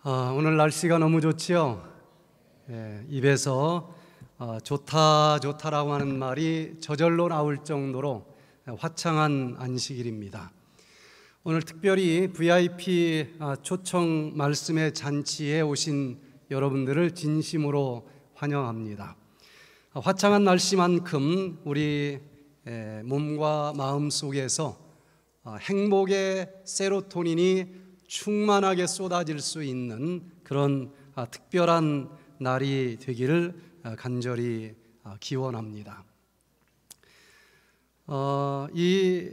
오늘 날씨가 너무 좋지요. 입에서 좋다 좋다라고 하는 말이 저절로 나올 정도로 화창한 안식일입니다. 오늘 특별히 VIP 초청 말씀의 잔치에 오신 여러분들을 진심으로 환영합니다. 화창한 날씨만큼 우리 몸과 마음 속에서 행복의 세로토닌이 충만하게 쏟아질 수 있는 그런 특별한 날이 되기를 간절히 기원합니다. 이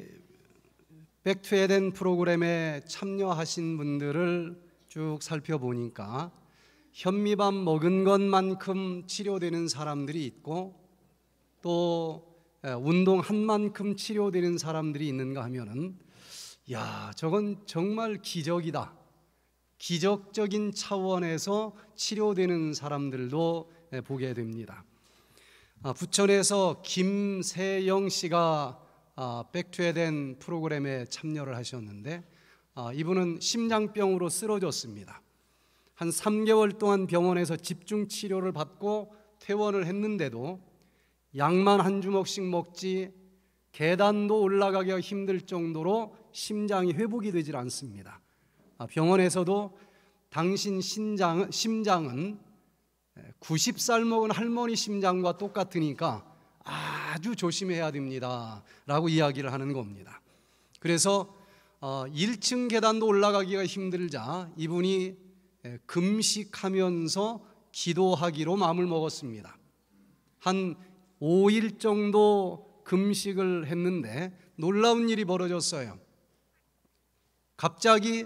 백투에덴 프로그램에 참여하신 분들을 쭉 살펴보니까 현미밥 먹은 것만큼 치료되는 사람들이 있고 또 운동한 만큼 치료되는 사람들이 있는가 하면은 저건 정말 기적이다. 기적적인 차원에서 치료되는 사람들도 보게 됩니다. 부천에서 김세영 씨가 백투에덴 프로그램에 참여를 하셨는데 이분은 심장병으로 쓰러졌습니다. 한 3개월 동안 병원에서 집중 치료를 받고 퇴원을 했는데도 약만 한 주먹씩 먹지 계단도 올라가기가 힘들 정도로 심장이 회복이 되질 않습니다. 병원에서도 당신 심장은 90살 먹은 할머니 심장과 똑같으니까 아주 조심해야 됩니다 라고 이야기를 하는 겁니다. 그래서 1층 계단도 올라가기가 힘들자 이분이 금식하면서 기도하기로 마음을 먹었습니다. 한 5일 정도 금식을 했는데 놀라운 일이 벌어졌어요. 갑자기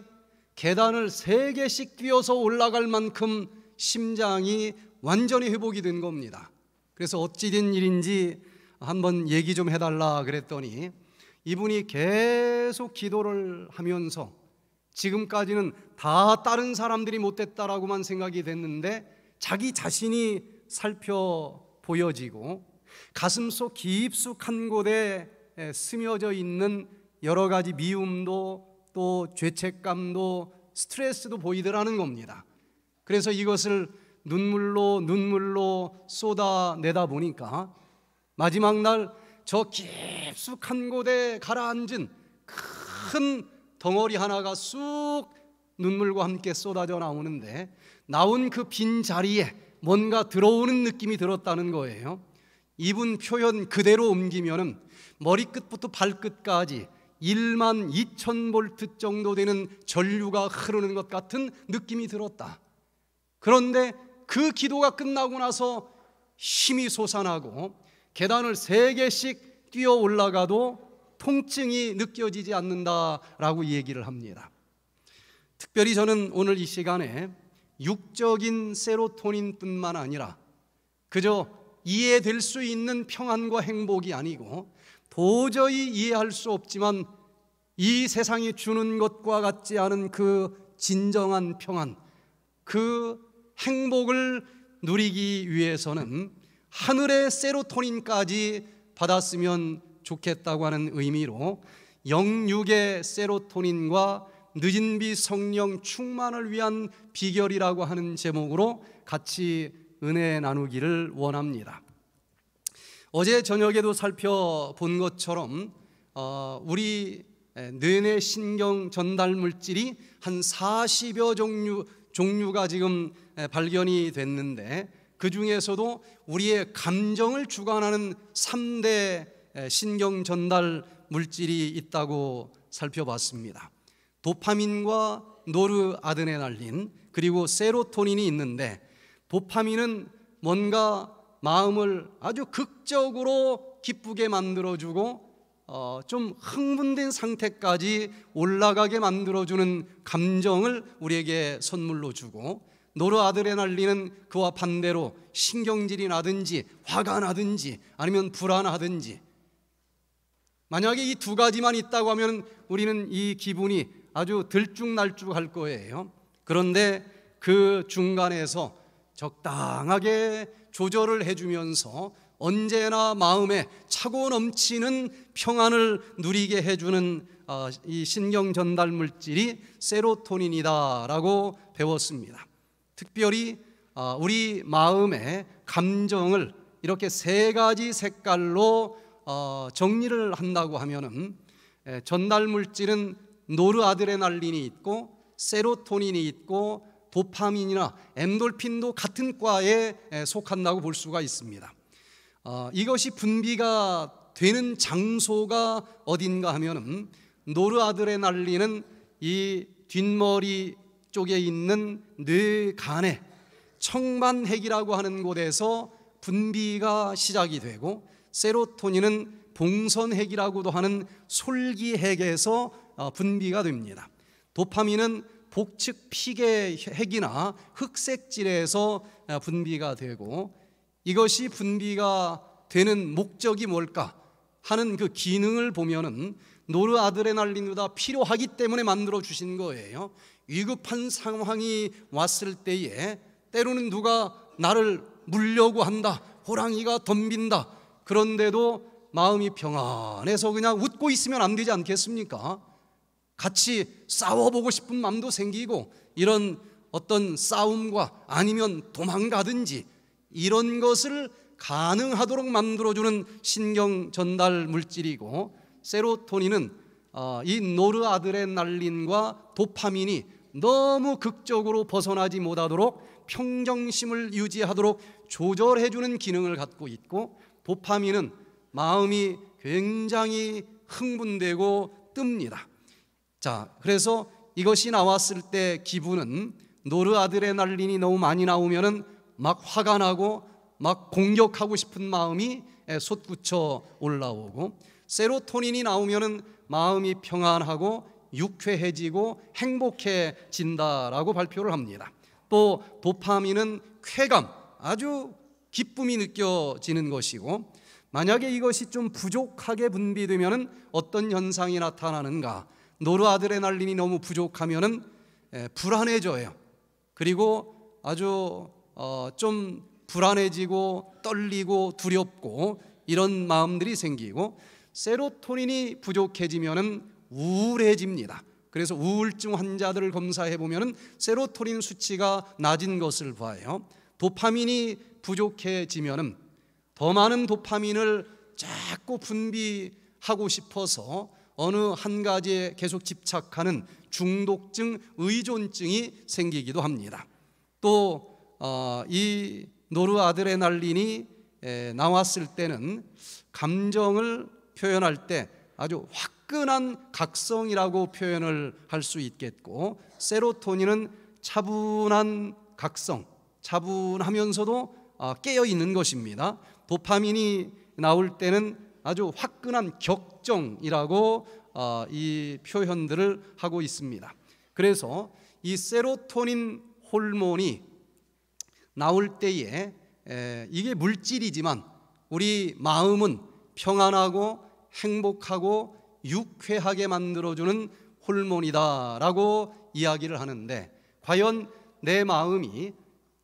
계단을 3개씩 뛰어서 올라갈 만큼 심장이 완전히 회복이 된 겁니다. 그래서 어찌 된 일인지 한번 얘기 좀 해달라 그랬더니 이분이 계속 기도를 하면서 지금까지는 다 다른 사람들이 못됐다라고만 생각이 됐는데 자기 자신이 살펴 보여지고 가슴속 깊숙한 곳에 스며져 있는 여러 가지 미움도 또 죄책감도 스트레스도 보이더라는 겁니다. 그래서 이것을 눈물로 쏟아내다 보니까 마지막 날 저 깊숙한 곳에 가라앉은 큰 덩어리 하나가 쑥 눈물과 함께 쏟아져 나오는데 나온 그 빈 자리에 뭔가 들어오는 느낌이 들었다는 거예요. 이분 표현 그대로 옮기면은 머리끝부터 발끝까지 1만 2천 볼트 정도 되는 전류가 흐르는 것 같은 느낌이 들었다. 그런데 그 기도가 끝나고 나서 힘이 솟아나고 계단을 3개씩 뛰어 올라가도 통증이 느껴지지 않는다라고 얘기를 합니다. 특별히 저는 오늘 이 시간에 육적인 세로토닌뿐만 아니라 그저 이해될 수 있는 평안과 행복이 아니고 도저히 이해할 수 없지만 이 세상이 주는 것과 같지 않은 그 진정한 평안, 그 행복을 누리기 위해서는 하늘의 세로토닌까지 받았으면 좋겠다고 하는 의미로 영육의 세로토닌과 늦은 비 성령 충만을 위한 비결이라고 하는 제목으로 같이 은혜 나누기를 원합니다. 어제 저녁에도 살펴본 것처럼 우리 뇌내 신경 전달 물질이 한 40여 종류가 지금 발견이 됐는데 그 중에서도 우리의 감정을 주관하는 3대 신경 전달 물질이 있다고 살펴봤습니다. 도파민과 노르아드레날린 그리고 세로토닌이 있는데 도파민은 뭔가 마음을 아주 극적으로 기쁘게 만들어주고 좀 흥분된 상태까지 올라가게 만들어주는 감정을 우리에게 선물로 주고 노르아드레날린은 그와 반대로 신경질이 나든지 화가 나든지 아니면 불안하든지 만약에 이 2가지만 있다고 하면 우리는 이 기분이 아주 들쭉날쭉할 거예요. 그런데 그 중간에서 적당하게 조절을 해주면서 언제나 마음에 차고 넘치는 평안을 누리게 해주는 이 신경 전달 물질이 세로토닌이다라고 배웠습니다. 특별히 우리 마음의 감정을 이렇게 세 가지 색깔로 정리를 한다고 하면은, 전달 물질은 노르아드레날린이 있고 세로토닌이 있고 도파민이나 엔돌핀도 같은 과에 속한다고 볼 수가 있습니다. 이것이 분비가 되는 장소가 어딘가 하면은, 노르아드레날린은 이 뒷머리 쪽에 있는 뇌간에 청만핵이라고 하는 곳에서 분비가 시작이 되고, 세로토닌은 봉선핵이라고도 하는 솔기핵에서 분비가 됩니다. 도파민은 복측 피계핵이나 흑색질에서 분비가 되고, 이것이 분비가 되는 목적이 뭘까 하는 그 기능을 보면은 노르아드레날린보다 필요하기 때문에 만들어 주신 거예요. 위급한 상황이 왔을 때에 때로는 누가 나를 물려고 한다, 호랑이가 덤빈다, 그런데도 마음이 평안해서 그냥 웃고 있으면 안 되지 않겠습니까? 같이 싸워보고 싶은 마음도 생기고, 이런 어떤 싸움과 아니면 도망가든지 이런 것을 가능하도록 만들어주는 신경 전달 물질이고, 세로토닌은 이 노르아드레날린과 도파민이 너무 극적으로 벗어나지 못하도록 평정심을 유지하도록 조절해주는 기능을 갖고 있고, 도파민은 마음이 굉장히 흥분되고 뜹니다. 자, 그래서 이것이 나왔을 때 기분은, 노르아드레날린이 너무 많이 나오면은 막 화가 나고 막 공격하고 싶은 마음이 솟구쳐 올라오고, 세로토닌이 나오면은 마음이 평안하고 유쾌해지고 행복해진다라고 발표를 합니다. 또 도파민은 쾌감, 아주 기쁨이 느껴지는 것이고, 만약에 이것이 좀 부족하게 분비되면은 어떤 현상이 나타나는가? 노르아드레날린이 너무 부족하면은 불안해져요. 그리고 아주 좀 불안해지고 떨리고 두렵고 이런 마음들이 생기고, 세로토닌이 부족해지면은 우울해집니다. 그래서 우울증 환자들을 검사해 보면은 세로토닌 수치가 낮은 것을 봐요. 도파민이 부족해지면은 더 많은 도파민을 자꾸 분비하고 싶어서 어느 한 가지에 계속 집착하는 중독증, 의존증이 생기기도 합니다. 또 이 노르아드레날린이 나왔을 때는 감정을 표현할 때 아주 화끈한 각성이라고 표현을 할 수 있겠고, 세로토닌은 차분한 각성, 차분하면서도 깨어있는 것입니다. 도파민이 나올 때는 아주 화끈한 격정이라고 이 표현들을 하고 있습니다. 그래서 이 세로토닌 호르몬이 나올 때에 이게 물질이지만 우리 마음은 평안하고 행복하고 유쾌하게 만들어주는 호르몬이다라고 이야기를 하는데, 과연 내 마음이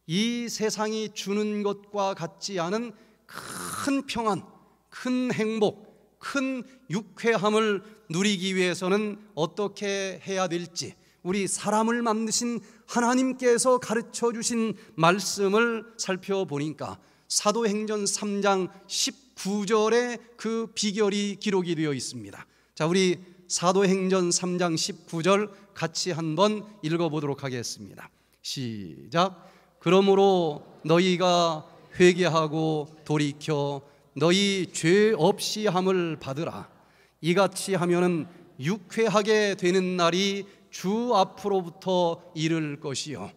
이 세상이 주는 것과 같지 않은 큰 평안, 큰 행복, 큰 유쾌함을 누리기 위해서는 어떻게 해야 될지, 우리 사람을 만드신 하나님께서 가르쳐 주신 말씀을 살펴보니까 사도행전 3장 19절에 그 비결이 기록이 되어 있습니다. 자, 우리 사도행전 3장 19절 같이 한번 읽어보도록 하겠습니다. 시작. 그러므로 너희가 회개하고 돌이켜 너희 죄 없이 함을 받으라. 이같이 하면은 유쾌하게 되는 날이 주 앞으로부터 이를 것이요.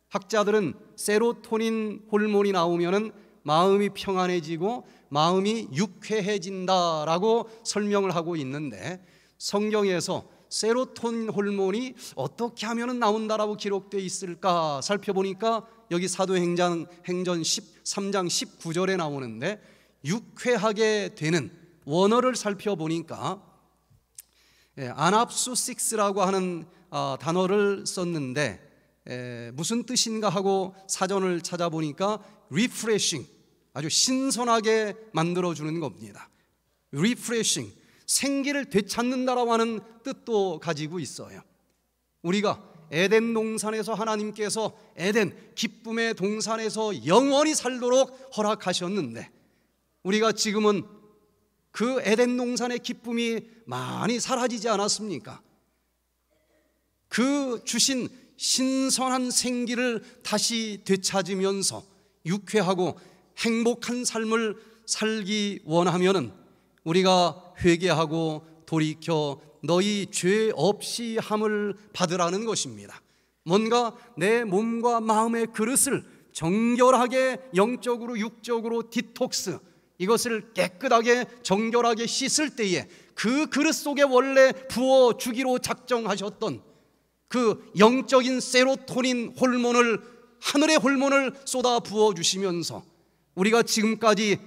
학자들은 세로토닌 호르몬이 나오면은 마음이 평안해지고 마음이 유쾌해진다라고 설명을 하고 있는데, 성경에서 세로토닌 호르몬이 어떻게 하면 나온다라고 기록되어 있을까 살펴보니까 여기 사도행전 13장 19절에 나오는데, 유쾌하게 되는 원어를 살펴보니까 아납수식스라고 하는 단어를 썼는데 무슨 뜻인가 하고 사전을 찾아보니까 refreshing, 아주 신선하게 만들어주는 겁니다. Refreshing, 생기를 되찾는다라고 하는 뜻도 가지고 있어요. 우리가 에덴 동산에서 하나님께서 에덴 기쁨의 동산에서 영원히 살도록 허락하셨는데, 우리가 지금은 그 에덴 동산의 기쁨이 많이 사라지지 않았습니까? 그 주신 신선한 생기를 다시 되찾으면서 유쾌하고 행복한 삶을 살기 원하면은 우리가 회개하고 돌이켜 너희 죄 없이 함을 받으라는 것입니다. 뭔가 내 몸과 마음의 그릇을 정결하게 영적으로 육적으로 디톡스, 이것을 깨끗하게 정결하게 씻을 때에 그 그릇 속에 원래 부어주기로 작정하셨던 그 영적인 세로토닌 호르몬을, 하늘의 호르몬을 쏟아 부어주시면서 우리가 지금까지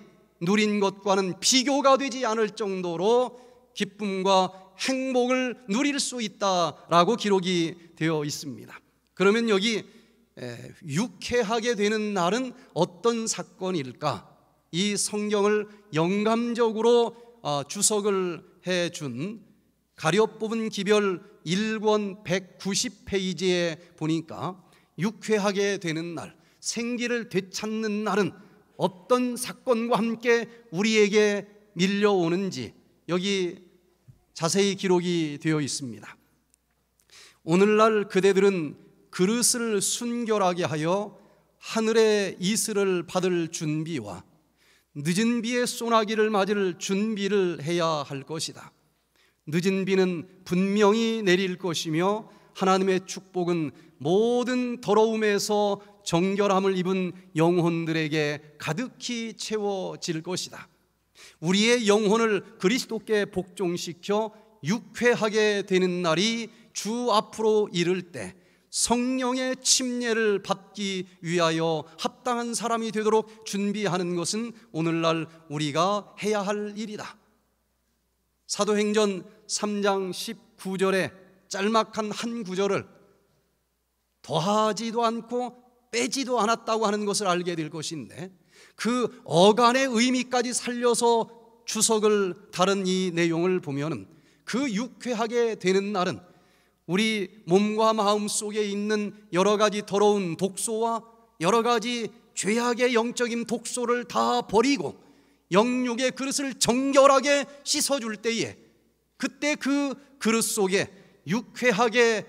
누린 것과는 비교가 되지 않을 정도로 기쁨과 행복을 누릴 수 있다라고 기록이 되어 있습니다. 그러면 여기 유쾌하게 되는 날은 어떤 사건일까? 이 성경을 영감적으로 주석을 해준 가려 뽑은 기별 1권 190페이지에 보니까 유쾌하게 되는 날, 생기를 되찾는 날은 어떤 사건과 함께 우리에게 밀려오는지 여기 자세히 기록이 되어 있습니다. 오늘날 그대들은 그릇을 순결하게 하여 하늘의 이슬을 받을 준비와 늦은 비의 소나기를 맞을 준비를 해야 할 것이다. 늦은 비는 분명히 내릴 것이며 하나님의 축복은 모든 더러움에서 정결함을 입은 영혼들에게 가득히 채워질 것이다. 우리의 영혼을 그리스도께 복종시켜 유쾌하게 되는 날이 주 앞으로 이를 때 성령의 침례를 받기 위하여 합당한 사람이 되도록 준비하는 것은 오늘날 우리가 해야 할 일이다. 사도행전 3장 19절에 짤막한 한 구절을 더하지도 않고 빼지도 않았다고 하는 것을 알게 될 것인데, 그 어간의 의미까지 살려서 주석을 다른 이 내용을 보면 그 유쾌하게 되는 날은 우리 몸과 마음 속에 있는 여러 가지 더러운 독소와 여러 가지 죄악의 영적인 독소를 다 버리고 영육의 그릇을 정결하게 씻어줄 때에 그때 그 그릇 속에 유쾌하게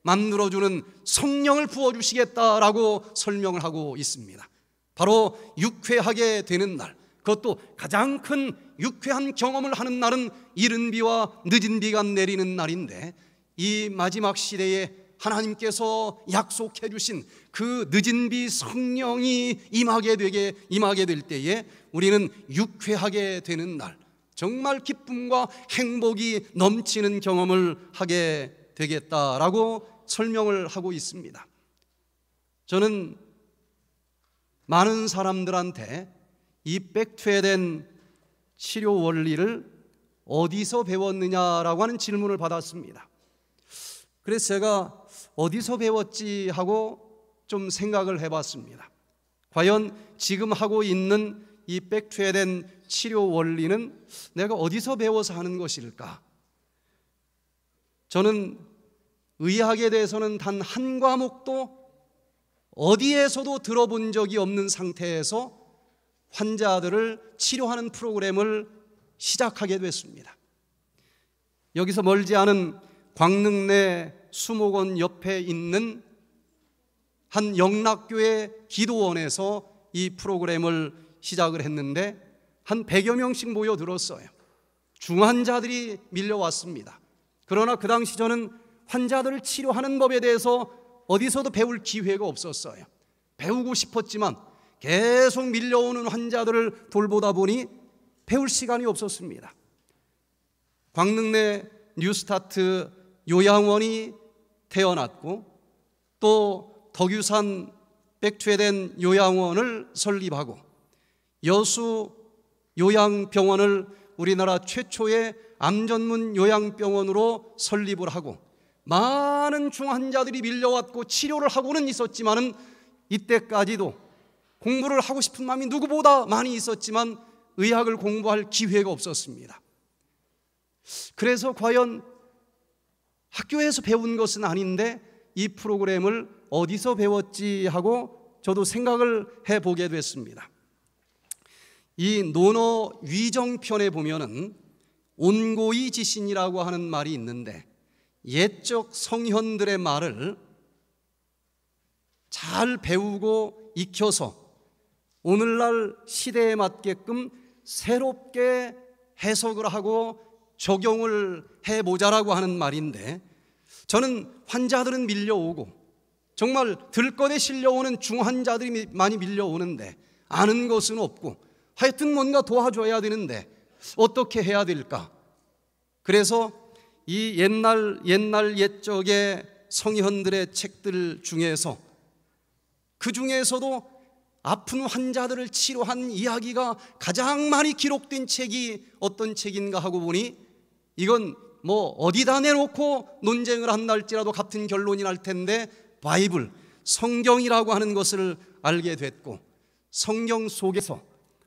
만들어주는 성령을 부어주시겠다라고 설명을 하고 있습니다. 바로 유쾌하게 되는 날, 그것도 가장 큰 유쾌한 경험을 하는 날은 이른 비와 늦은 비가 내리는 날인데, 이 마지막 시대에 하나님께서 약속해 주신 그 늦은 비 성령이 임하게 될 때에 우리는 유쾌하게 되는 날, 정말 기쁨과 행복이 넘치는 경험을 하게 되겠다라고 설명을 하고 있습니다. 저는 많은 사람들한테 이 백투에덴 치료 원리를 어디서 배웠느냐라고 하는 질문을 받았습니다. 그래서 제가 어디서 배웠지 하고 좀 생각을 해봤습니다. 과연 지금 하고 있는 이 백투에덴 치료 원리는 내가 어디서 배워서 하는 것일까? 저는 의학에 대해서는 단 한 과목도 어디에서도 들어본 적이 없는 상태에서 환자들을 치료하는 프로그램을 시작하게 됐습니다. 여기서 멀지 않은 광릉내 수목원 옆에 있는 한 영락교회 기도원에서 이 프로그램을 시작을 했는데 한 100여 명씩 모여들었어요. 중환자들이 밀려왔습니다. 그러나 그 당시 저는 환자들을 치료하는 법에 대해서 어디서도 배울 기회가 없었어요. 배우고 싶었지만 계속 밀려오는 환자들을 돌보다 보니 배울 시간이 없었습니다. 광릉내 뉴스타트 요양원이 태어났고 또 덕유산 백투에덴 요양원을 설립하고 여수 요양병원을 우리나라 최초의 암 전문 요양병원으로 설립을 하고 많은 중환자들이 밀려왔고 치료를 하고는 있었지만은 이때까지도 공부를 하고 싶은 마음이 누구보다 많이 있었지만 의학을 공부할 기회가 없었습니다. 그래서 과연 학교에서 배운 것은 아닌데 이 프로그램을 어디서 배웠지 하고 저도 생각을 해보게 됐습니다. 이 논어 위정편에 보면은 온고이 지신이라고 하는 말이 있는데, 옛적 성현들의 말을 잘 배우고 익혀서 오늘날 시대에 맞게끔 새롭게 해석을 하고 적용을 해보자라고 하는 말인데, 저는 환자들은 밀려오고 정말 들것에 실려오는 중환자들이 많이 밀려오는데 아는 것은 없고 하여튼 뭔가 도와줘야 되는데 어떻게 해야 될까? 그래서 이 옛적의 성현들의 책들 중에서, 그 중에서도 아픈 환자들을 치료한 이야기가 가장 많이 기록된 책이 어떤 책인가 하고 보니, 이건 뭐 어디다 내놓고 논쟁을 한다 할지라도 같은 결론이 날 텐데 바이블, 성경이라고 하는 것을 알게 됐고, 성경 속에서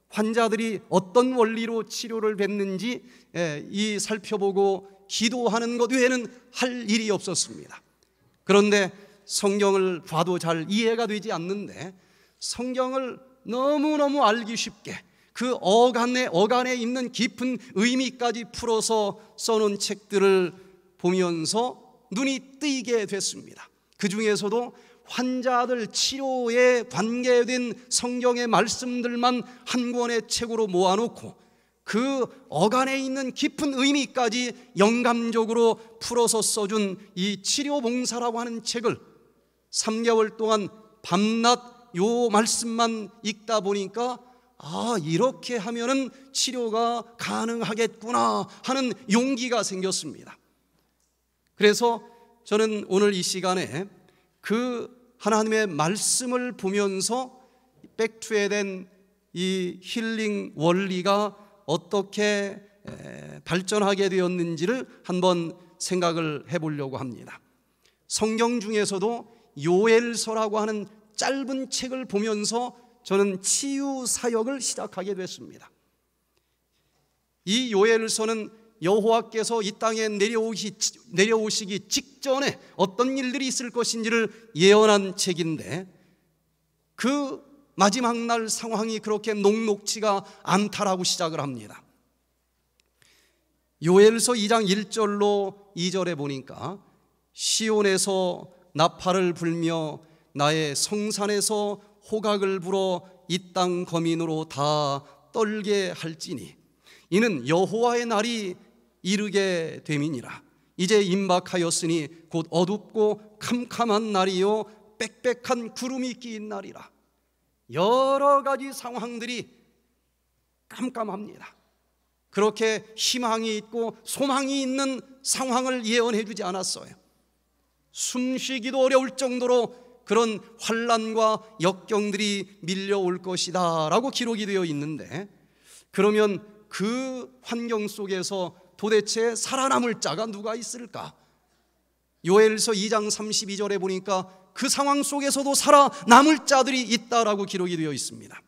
환자들이 어떤 원리로 치료를 받는지 이 살펴보고 기도하는 것 외에는 할 일이 없었습니다. 그런데 성경을 봐도 잘 이해가 되지 않는데 성경을 너무너무 알기 쉽게 그 어간에 있는 깊은 의미까지 풀어서 써놓은 책들을 보면서 눈이 뜨이게 됐습니다. 그 중에서도 환자들 치료에 관계된 성경의 말씀들만 한 권의 책으로 모아놓고 그 어간에 있는 깊은 의미까지 영감적으로 풀어서 써준 이 치료봉사라고 하는 책을 3개월 동안 밤낮 요 말씀만 읽다 보니까 이렇게 하면은 치료가 가능하겠구나 하는 용기가 생겼습니다. 그래서 저는 오늘 이 시간에 그 하나님의 말씀을 보면서 백투에 된 이 힐링 원리가 어떻게 발전하게 되었는지를 한번 생각을 해보려고 합니다. 성경 중에서도 요엘서라고 하는 짧은 책을 보면서 저는 치유 사역을 시작하게 됐습니다. 이 요엘서는 여호와께서 이 땅에 내려오시기 직전에 어떤 일들이 있을 것인지를 예언한 책인데, 그 마지막 날 상황이 그렇게 녹록지가 않다라고 시작을 합니다. 요엘서 2장 1절로 2절에 보니까 시온에서 나팔을 불며 나의 성산에서 호각을 불어 이 땅 거민으로 다 떨게 할지니 이는 여호와의 날이 이르게 됨이니라. 이제 임박하였으니 곧 어둡고 캄캄한 날이요 빽빽한 구름이 끼인 날이라. 여러 가지 상황들이 깜깜합니다. 그렇게 희망이 있고 소망이 있는 상황을 예언해 주지 않았어요. 숨쉬기도 어려울 정도로 그런 환난과 역경들이 밀려올 것이다 라고 기록이 되어 있는데, 그러면 그 환경 속에서 도대체 살아남을 자가 누가 있을까? 요엘서 2장 32절에 보니까 그 상황 속에서도 살아남을 자들이 있다라고 기록이 되어 있습니다.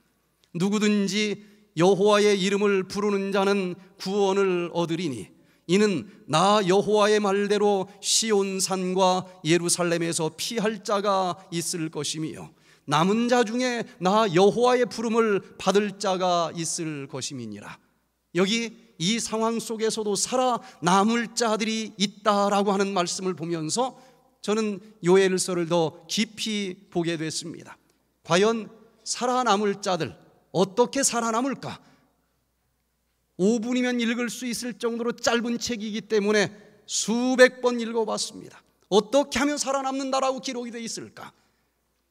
누구든지 여호와의 이름을 부르는 자는 구원을 얻으리니 이는 나 여호와의 말대로 시온산과 예루살렘에서 피할 자가 있을 것이며 남은 자 중에 나 여호와의 부름을 받을 자가 있을 것임이니라. 여기 이 상황 속에서도 살아남을 자들이 있다라고 하는 말씀을 보면서 저는 요엘서를 더 깊이 보게 됐습니다. 과연 살아남을 자들 어떻게 살아남을까? 5분이면 읽을 수 있을 정도로 짧은 책이기 때문에 수백 번 읽어봤습니다. 어떻게 하면 살아남는다라고 기록이 되어 있을까?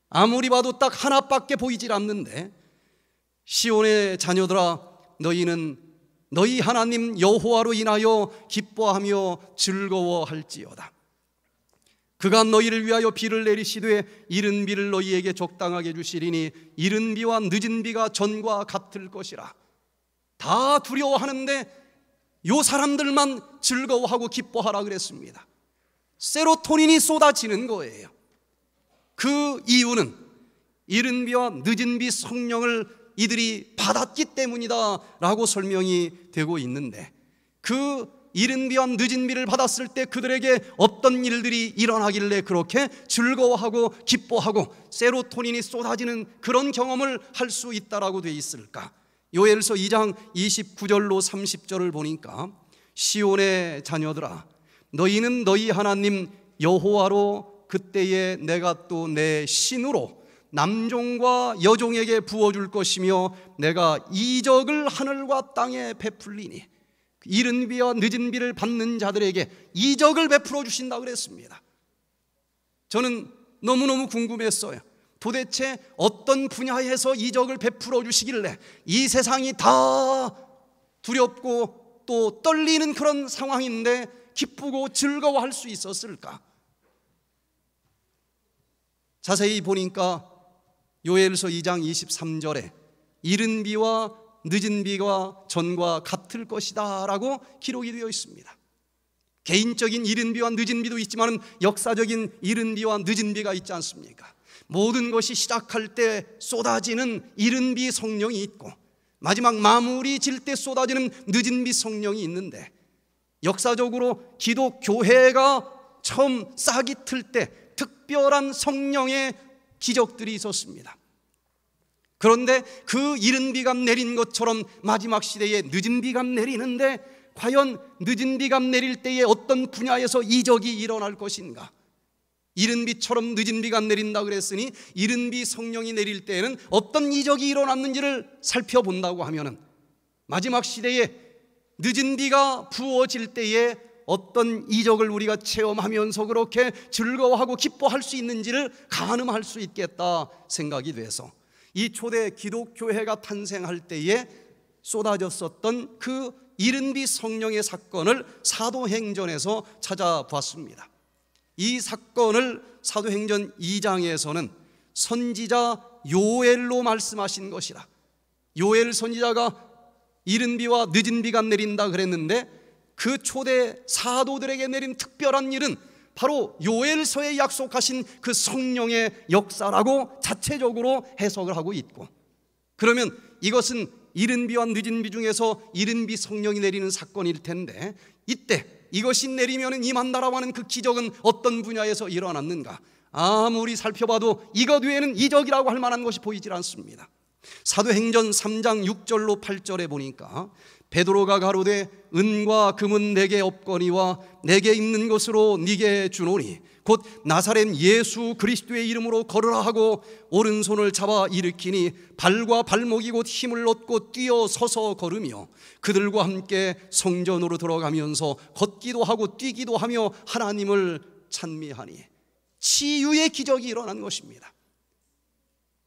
아무리 봐도 딱 하나밖에 보이질 않는데, 시온의 자녀들아 너희는 너희 하나님 여호와로 인하여 기뻐하며 즐거워할지어다. 그가 너희를 위하여 비를 내리시되 이른 비를 너희에게 적당하게 주시리니 이른 비와 늦은 비가 전과 같을 것이라. 다 두려워하는데 요 사람들만 즐거워하고 기뻐하라 그랬습니다. 세로토닌이 쏟아지는 거예요. 그 이유는 이른 비와 늦은 비 성령을 이들이 받았기 때문이다 라고 설명이 되고 있는데, 그 이른 비와 늦은 비를 받았을 때 그들에게 어떤 일들이 일어나길래 그렇게 즐거워하고 기뻐하고 세로토닌이 쏟아지는 그런 경험을 할 수 있다라고 되어 있을까? 요엘서 2장 29절로 30절을 보니까, 시온의 자녀들아, 너희는 너희 하나님 여호와로 그때에 내가 또 내 신으로 남종과 여종에게 부어줄 것이며 내가 이적을 하늘과 땅에 베풀리니, 이른 비와 늦은 비를 받는 자들에게 이적을 베풀어 주신다 그랬습니다. 저는 너무너무 궁금했어요. 도대체 어떤 분야에서 이적을 베풀어 주시길래 이 세상이 다 두렵고 또 떨리는 그런 상황인데 기쁘고 즐거워할 수 있었을까? 자세히 보니까 요엘서 2장 23절에 이른 비와 늦은 비가 전과 같을 것이다 라고 기록이 되어 있습니다. 개인적인 이른 비와 늦은 비도 있지만 역사적인 이른 비와 늦은 비가 있지 않습니까? 모든 것이 시작할 때 쏟아지는 이른 비 성령이 있고 마지막 마무리 질 때 쏟아지는 늦은 비 성령이 있는데, 역사적으로 기독교회가 처음 싹이 틀 때 특별한 성령의 기적들이 있었습니다. 그런데 그 이른 비가 내린 것처럼 마지막 시대에 늦은 비가 내리는데, 과연 늦은 비가 내릴 때에 어떤 분야에서 이적이 일어날 것인가? 이른 비처럼 늦은 비가 내린다 그랬으니 이른 비 성령이 내릴 때에는 어떤 이적이 일어났는지를 살펴본다고 하면은, 마지막 시대에 늦은 비가 부어질 때에 어떤 이적을 우리가 체험하면서 그렇게 즐거워하고 기뻐할 수 있는지를 가늠할 수 있겠다 생각이 돼서, 이 초대 기독교회가 탄생할 때에 쏟아졌었던 그 이른 비 성령의 사건을 사도행전에서 찾아봤습니다. 이 사건을 사도행전 2장에서는 선지자 요엘로 말씀하신 것이라, 요엘 선지자가 이른 비와 늦은 비가 내린다 그랬는데, 그 초대 사도들에게 내린 특별한 일은 바로 요엘서에 약속하신 그 성령의 역사라고 자체적으로 해석을 하고 있고, 그러면 이것은 이른 비와 늦은 비 중에서 이른 비 성령이 내리는 사건일 텐데, 이때 이것이 내리면 임한다라고 하는 그 기적은 어떤 분야에서 일어났는가? 아무리 살펴봐도 이것 외에는 이적이라고 할 만한 것이 보이질 않습니다. 사도행전 3장 6절로 8절에 보니까, 베드로가 가로되 은과 금은 내게 없거니와 내게 있는 것으로 네게 주노니 곧 나사렛 예수 그리스도의 이름으로 걸으라 하고 오른손을 잡아 일으키니 발과 발목이 곧 힘을 얻고 뛰어 서서 걸으며 그들과 함께 성전으로 들어가면서 걷기도 하고 뛰기도 하며 하나님을 찬미하니, 치유의 기적이 일어난 것입니다.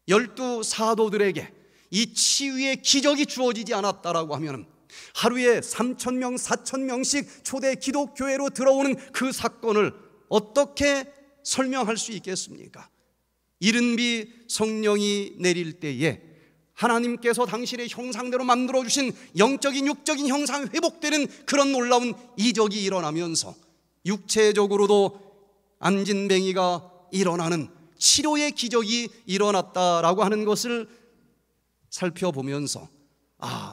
12 사도들에게 이 치유의 기적이 주어지지 않았다라고 하면 하루에 3,000명, 4,000명씩 초대 기독교회로 들어오는 그 사건을 어떻게 설명할 수 있겠습니까? 이른 비 성령이 내릴 때에 하나님께서 당신의 형상대로 만들어주신 영적인 육적인 형상이 회복되는 그런 놀라운 이적이 일어나면서 육체적으로도 안진뱅이가 일어나는 치료의 기적이 일어났다라고 하는 것을 살펴보면서,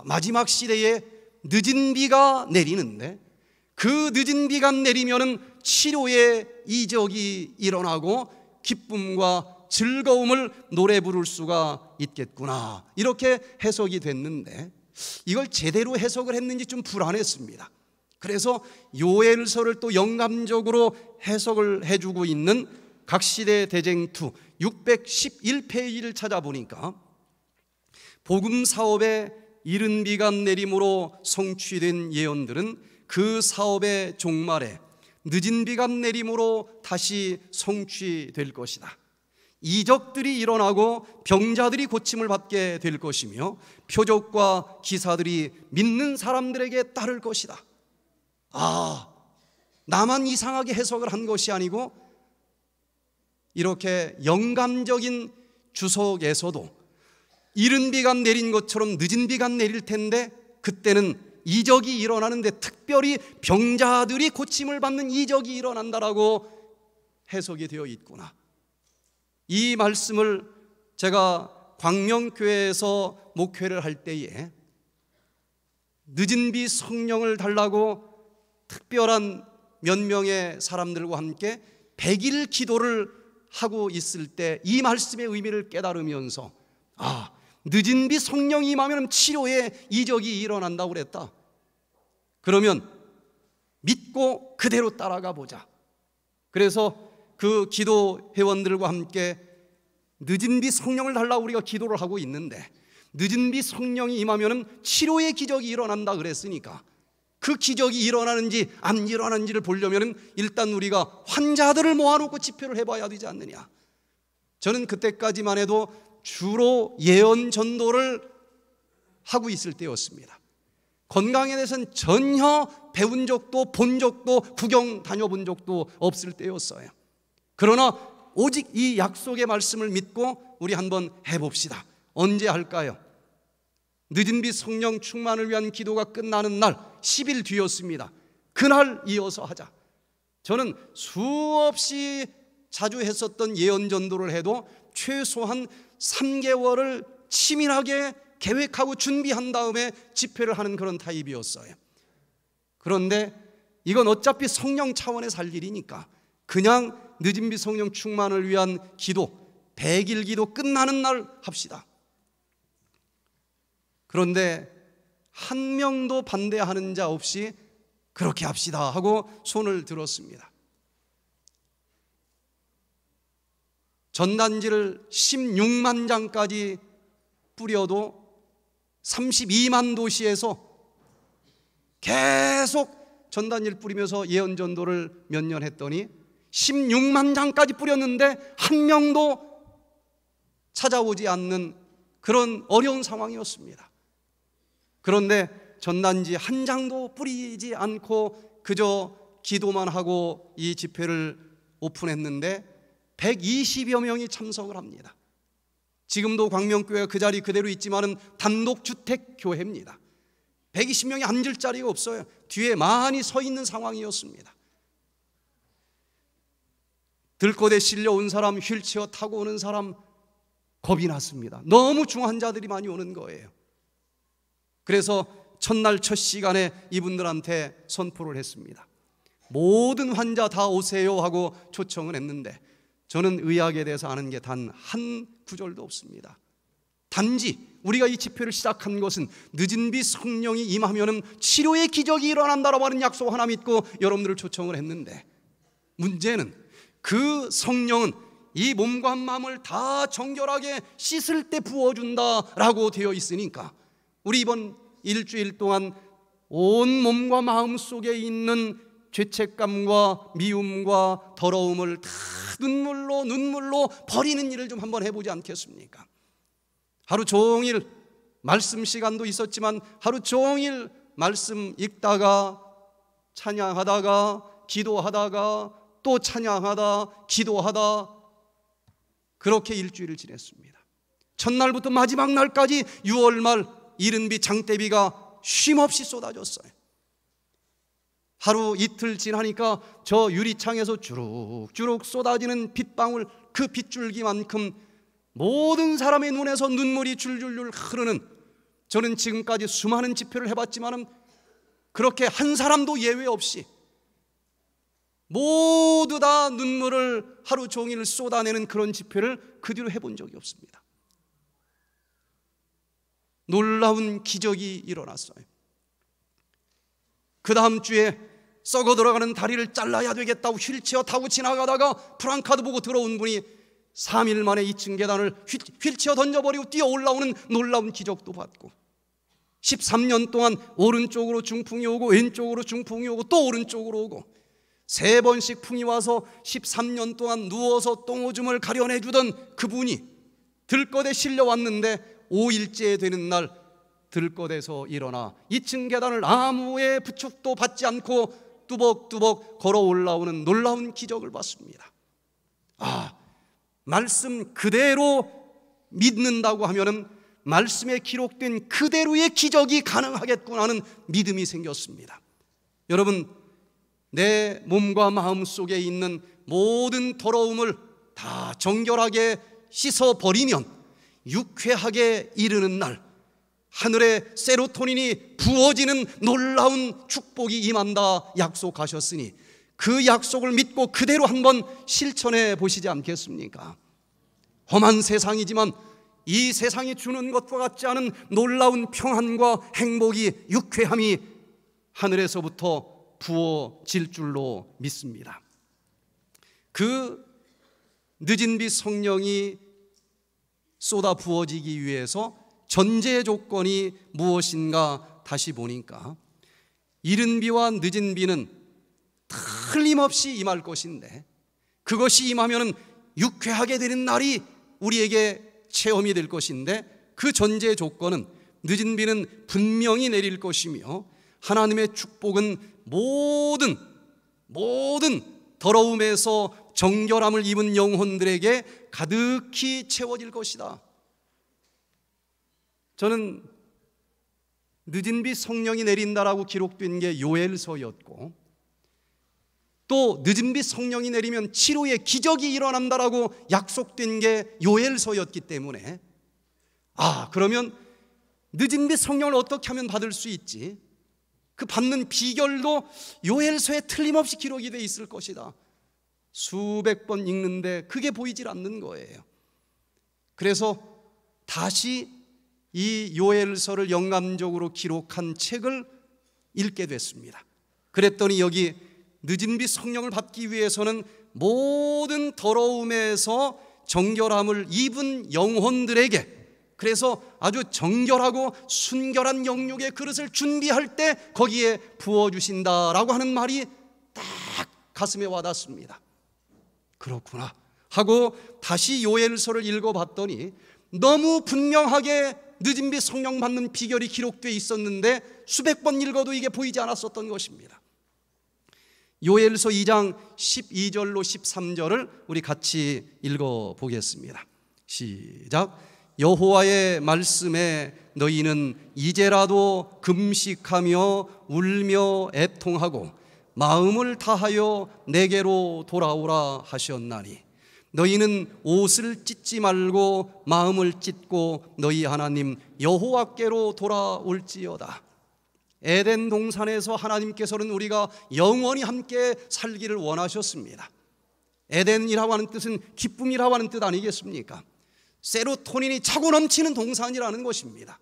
마지막 시대에 늦은 비가 내리는데 그 늦은 비가 내리면은 치료의 이적이 일어나고 기쁨과 즐거움을 노래 부를 수가 있겠구나, 이렇게 해석이 됐는데, 이걸 제대로 해석을 했는지 좀 불안했습니다. 그래서 요엘서를 또 영감적으로 해석을 해주고 있는 각시대 대쟁투 611페이지를 찾아보니까, 복음 사업에 이른 비가 내림으로 성취된 예언들은 그 사업의 종말에 늦은 비가 내림으로 다시 성취될 것이다. 이적들이 일어나고 병자들이 고침을 받게 될 것이며 표적과 기사들이 믿는 사람들에게 따를 것이다. 나만 이상하게 해석을 한 것이 아니고 이렇게 영감적인 주석에서도 이른 비가 내린 것처럼 늦은 비가 내릴 텐데 그때는 이적이 일어나는데 특별히 병자들이 고침을 받는 이적이 일어난다라고 해석이 되어 있구나. 이 말씀을 제가 광명교회에서 목회를 할 때에 늦은 비 성령을 달라고 특별한 몇 명의 사람들과 함께 100일 기도를 하고 있을 때 이 말씀의 의미를 깨달으면서 늦은 비 성령이 임하면 치료의 이적이 일어난다고 그랬다. 그러면 믿고 그대로 따라가 보자. 그래서 그 기도 회원들과 함께 늦은 비 성령을 달라고 우리가 기도를 하고 있는데, 늦은 비 성령이 임하면 치료의 기적이 일어난다 그랬으니까 그 기적이 일어나는지 안 일어나는지를 보려면 일단 우리가 환자들을 모아놓고 집회를 해봐야 되지 않느냐. 저는 그때까지만 해도 주로 예언 전도를 하고 있을 때였습니다. 건강에 대해서는 전혀 배운 적도 본 적도 구경 다녀본 적도 없을 때였어요. 그러나 오직 이 약속의 말씀을 믿고 우리 한번 해봅시다. 언제 할까요? 늦은 비 성령 충만을 위한 기도가 끝나는 날 10일 뒤였습니다. 그날 이어서 하자. 저는 수없이 자주 했었던 예언 전도를 해도 최소한 3개월을 치밀하게 계획하고 준비한 다음에 집회를 하는 그런 타입이었어요. 그런데 이건 어차피 성령 차원에서 할 일이니까 그냥 늦은 비 성령 충만을 위한 기도, 100일 기도 끝나는 날 합시다. 그런데 한 명도 반대하는 자 없이 그렇게 합시다 하고 손을 들었습니다. 전단지를 16만 장까지 뿌려도 32만 도시에서 계속 전단지를 뿌리면서 예언 전도를 몇 년 했더니 16만 장까지 뿌렸는데 한 명도 찾아오지 않는 그런 어려운 상황이었습니다. 그런데 전단지 한 장도 뿌리지 않고 그저 기도만 하고 이 집회를 오픈했는데 120여 명이 참석을 합니다. 지금도 광명교회가 그 자리 그대로 있지만은 단독주택교회입니다. 120명이 앉을 자리가 없어요. 뒤에 많이 서 있는 상황이었습니다. 들것에 실려온 사람, 휠체어 타고 오는 사람 겁이 났습니다. 너무 중환자들이 많이 오는 거예요. 그래서 첫날 첫 시간에 이분들한테 선포를 했습니다. 모든 환자 다 오세요 하고 초청을 했는데 저는 의학에 대해서 아는 게 단 한 구절도 없습니다. 단지 우리가 이 집회를 시작한 것은 늦은 비 성령이 임하면 치료의 기적이 일어난다라고 하는 약속 하나 믿고 여러분들을 초청을 했는데, 문제는 그 성령은 이 몸과 마음을 다 정결하게 씻을 때 부어준다라고 되어 있으니까 우리 이번 일주일 동안 온 몸과 마음 속에 있는 죄책감과 미움과 더러움을 다 눈물로 버리는 일을 좀 한번 해보지 않겠습니까? 하루 종일 말씀 시간도 있었지만 하루 종일 말씀 읽다가 찬양하다가 기도하다가 또 찬양하다 기도하다 그렇게 일주일을 지냈습니다. 첫날부터 마지막 날까지 6월 말 이른비 장대비가 쉼없이 쏟아졌어요. 하루 이틀 지나니까 저 유리창에서 주룩주룩 쏟아지는 빗방울, 그 빗줄기만큼 모든 사람의 눈에서 눈물이 줄줄줄 흐르는, 저는 지금까지 수많은 집회를 해봤지만 그렇게 한 사람도 예외 없이 모두 다 눈물을 하루 종일 쏟아내는 그런 집회를 그 뒤로 해본 적이 없습니다. 놀라운 기적이 일어났어요. 그 다음 주에 썩어 들어가는 다리를 잘라야 되겠다고 휠체어 타고 지나가다가 프랑카드 보고 들어온 분이 3일 만에 2층 계단을 휠체어 던져버리고 뛰어 올라오는 놀라운 기적도 봤고, 13년 동안 오른쪽으로 중풍이 오고 왼쪽으로 중풍이 오고 또 오른쪽으로 오고 3번씩 풍이 와서 13년 동안 누워서 똥오줌을 가려내주던 그분이 들것에 실려왔는데 5일째 되는 날 들것에서 일어나 2층 계단을 아무의 부축도 받지 않고 뚜벅뚜벅 걸어 올라오는 놀라운 기적을 봤습니다. 말씀 그대로 믿는다고 하면은 말씀에 기록된 그대로의 기적이 가능하겠구나 하는 믿음이 생겼습니다. 여러분, 내 몸과 마음 속에 있는 모든 더러움을 다 정결하게 씻어버리면 유쾌하게 이르는 날 하늘에 세로토닌이 부어지는 놀라운 축복이 임한다 약속하셨으니 그 약속을 믿고 그대로 한번 실천해 보시지 않겠습니까? 험한 세상이지만 이 세상이 주는 것과 같지 않은 놀라운 평안과 행복이, 유쾌함이 하늘에서부터 부어질 줄로 믿습니다. 그 늦은 빛 성령이 쏟아 부어지기 위해서 전제 조건이 무엇인가 다시 보니까 이른 비와 늦은 비는 틀림없이 임할 것인데 그것이 임하면 유쾌하게 되는 날이 우리에게 체험이 될 것인데 그 전제 조건은 늦은 비는 분명히 내릴 것이며 하나님의 축복은 모든 더러움에서 정결함을 입은 영혼들에게 가득히 채워질 것이다. 저는 늦은 빛 성령이 내린다라고 기록된 게 요엘서였고 또 늦은 빛 성령이 내리면 치료의 기적이 일어난다라고 약속된 게 요엘서였기 때문에 그러면 늦은 빛 성령을 어떻게 하면 받을 수 있지? 그 받는 비결도 요엘서에 틀림없이 기록이 돼 있을 것이다. 수백 번 읽는데 그게 보이질 않는 거예요. 그래서 다시 이 요엘서를 영감적으로 기록한 책을 읽게 됐습니다. 그랬더니 여기 늦은 빛 성령을 받기 위해서는 모든 더러움에서 정결함을 입은 영혼들에게, 그래서 아주 정결하고 순결한 영육의 그릇을 준비할 때 거기에 부어주신다라고 하는 말이 딱 가슴에 와닿습니다. 그렇구나 하고 다시 요엘서를 읽어봤더니 너무 분명하게 늦은 빛 성령 받는 비결이 기록되어 있었는데 수백 번 읽어도 이게 보이지 않았었던 것입니다. 요엘서 2장 12절로 13절을 우리 같이 읽어보겠습니다. 시작. 여호와의 말씀에 너희는 이제라도 금식하며 울며 애통하고 마음을 다하여 내게로 돌아오라 하셨나니 너희는 옷을 찢지 말고 마음을 찢고 너희 하나님 여호와께로 돌아올지어다. 에덴 동산에서 하나님께서는 우리가 영원히 함께 살기를 원하셨습니다. 에덴이라고 하는 뜻은 기쁨이라고 하는 뜻 아니겠습니까? 세로토닌이 차고 넘치는 동산이라는 것입니다.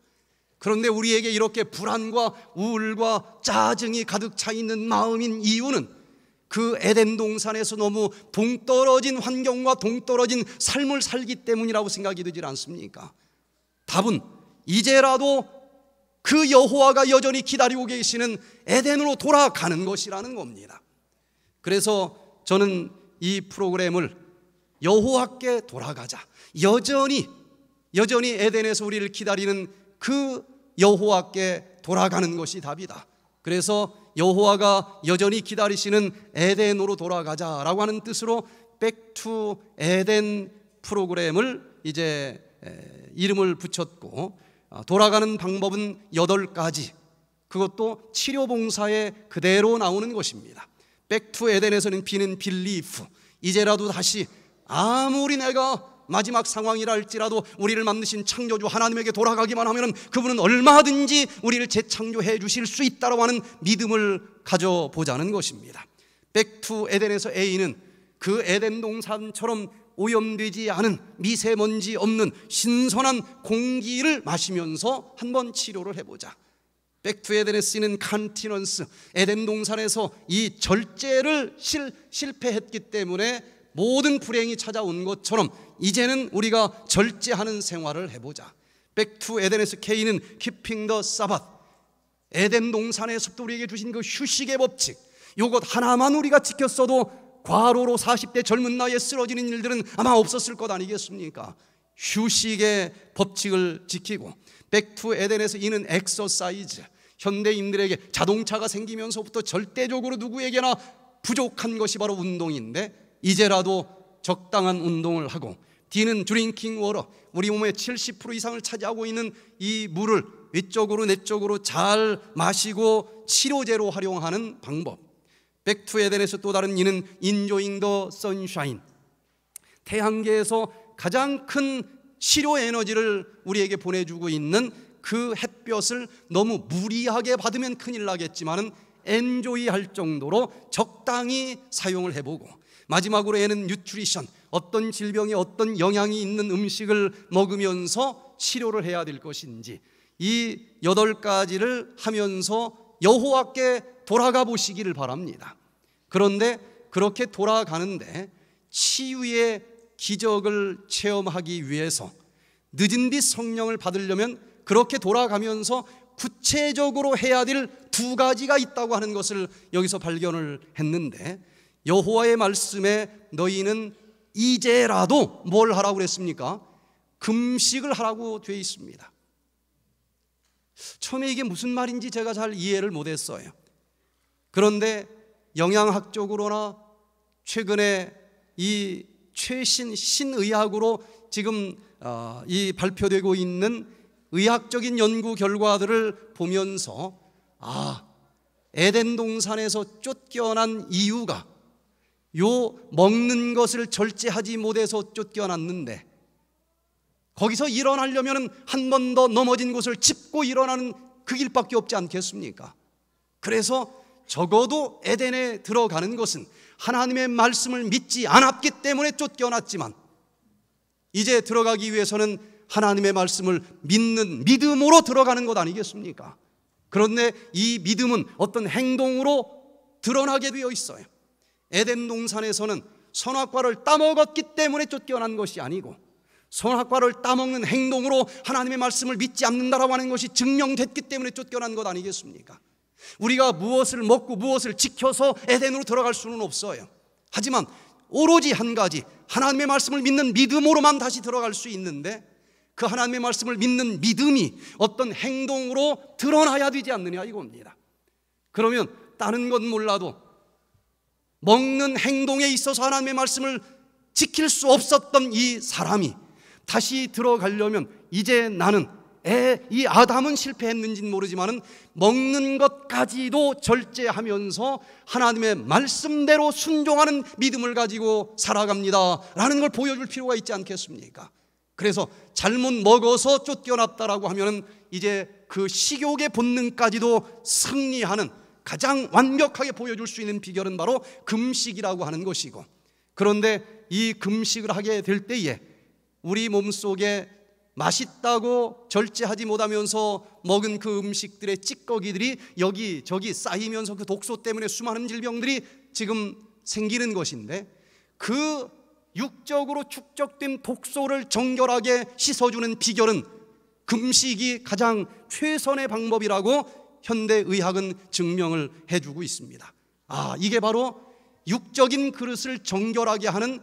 그런데 우리에게 이렇게 불안과 우울과 짜증이 가득 차 있는 마음인 이유는 그 에덴 동산에서 너무 동떨어진 환경과 동떨어진 삶을 살기 때문이라고 생각이 되질 않습니까? 답은 이제라도 그 여호와가 여전히 기다리고 계시는 에덴으로 돌아가는 것이라는 겁니다. 그래서 저는 이 프로그램을 여호와께 돌아가자, 여전히 에덴에서 우리를 기다리는 그 여호와께 돌아가는 것이 답이다. 그래서 여호와가 여전히 기다리시는 에덴으로 돌아가자라고 하는 뜻으로 백투 에덴 프로그램을 이제 이름을 붙였고, 돌아가는 방법은 8가지, 그것도 치료봉사에 그대로 나오는 것입니다. 백투 에덴에서는 B는 빌리프, 이제라도 다시 아무리 내가 마지막 상황이라 할지라도 우리를 만드신 창조주 하나님에게 돌아가기만 하면 그분은 얼마든지 우리를 재창조해 주실 수 있다고 하는 믿음을 가져보자는 것입니다. 백투 에덴에서 A는 그 에덴 동산처럼 오염되지 않은 미세먼지 없는 신선한 공기를 마시면서 한번 치료를 해보자. 백투 에덴에 쓰이는 컨티넌스, 에덴 동산에서 이 절제를 실패했기 때문에 모든 불행이 찾아온 것처럼 이제는 우리가 절제하는 생활을 해보자. 백투 에덴에서 K는 Keeping the Sabbath, 에덴 동산에서부터 우리에게 주신 그 휴식의 법칙, 이것 하나만 우리가 지켰어도 과로로 40대 젊은 나이에 쓰러지는 일들은 아마 없었을 것 아니겠습니까? 휴식의 법칙을 지키고, 백투 에덴에서 이는 엑서사이즈, 현대인들에게 자동차가 생기면서부터 절대적으로 누구에게나 부족한 것이 바로 운동인데 이제라도 적당한 운동을 하고, D는 드링킹 워터, 우리 몸의 70% 이상을 차지하고 있는 이 물을 위쪽으로 내쪽으로 잘 마시고 치료제로 활용하는 방법. 백투 에덴에서 또 다른 E는 인조잉 더 선샤인, 태양계에서 가장 큰 치료 에너지를 우리에게 보내주고 있는 그 햇볕을 너무 무리하게 받으면 큰일 나겠지만은 엔조이할 정도로 적당히 사용을 해보고, 마지막으로 애는 뉴트리션, 어떤 질병에 어떤 영향이 있는 음식을 먹으면서 치료를 해야 될 것인지, 이 8가지를 하면서 여호와께 돌아가 보시기를 바랍니다. 그런데 그렇게 돌아가는데 치유의 기적을 체험하기 위해서 늦은 뒤 성령을 받으려면 그렇게 돌아가면서 구체적으로 해야 될 2가지가 있다고 하는 것을 여기서 발견을 했는데, 여호와의 말씀에 너희는 이제라도 뭘 하라고 그랬습니까? 금식을 하라고 되어 있습니다. 처음에 이게 무슨 말인지 제가 잘 이해를 못했어요. 그런데 영양학적으로나 최근에 이 최신 신의학으로 지금 이 발표되고 있는 의학적인 연구 결과들을 보면서, 에덴 동산에서 쫓겨난 이유가 요 먹는 것을 절제하지 못해서 쫓겨났는데, 거기서 일어나려면 한 번 더 넘어진 곳을 짚고 일어나는 그 길밖에 없지 않겠습니까? 그래서 적어도 에덴에 들어가는 것은 하나님의 말씀을 믿지 않았기 때문에 쫓겨났지만, 이제 들어가기 위해서는 하나님의 말씀을 믿는 믿음으로 들어가는 것 아니겠습니까? 그런데 이 믿음은 어떤 행동으로 드러나게 되어 있어요. 에덴 동산에서는 선악과를 따먹었기 때문에 쫓겨난 것이 아니고, 선악과를 따먹는 행동으로 하나님의 말씀을 믿지 않는다라고 하는 것이 증명됐기 때문에 쫓겨난 것 아니겠습니까? 우리가 무엇을 먹고 무엇을 지켜서 에덴으로 들어갈 수는 없어요. 하지만 오로지 한 가지, 하나님의 말씀을 믿는 믿음으로만 다시 들어갈 수 있는데, 그 하나님의 말씀을 믿는 믿음이 어떤 행동으로 드러나야 되지 않느냐 이겁니다. 그러면 다른 건 몰라도 먹는 행동에 있어서 하나님의 말씀을 지킬 수 없었던 이 사람이 다시 들어가려면, 이제 나는 이 아담은 실패했는지는 모르지만 먹는 것까지도 절제하면서 하나님의 말씀대로 순종하는 믿음을 가지고 살아갑니다 라는 걸 보여줄 필요가 있지 않겠습니까? 그래서 잘못 먹어서 쫓겨났다라고 하면 이제 그 식욕의 본능까지도 승리하는 가장 완벽하게 보여줄 수 있는 비결은 바로 금식이라고 하는 것이고, 그런데 이 금식을 하게 될 때에 우리 몸속에 맛있다고 절제하지 못하면서 먹은 그 음식들의 찌꺼기들이 여기저기 쌓이면서 그 독소 때문에 수많은 질병들이 지금 생기는 것인데, 그 육적으로 축적된 독소를 정결하게 씻어주는 비결은 금식이 가장 최선의 방법이라고 현대의학은 증명을 해주고 있습니다. 이게 바로 육적인 그릇을 정결하게 하는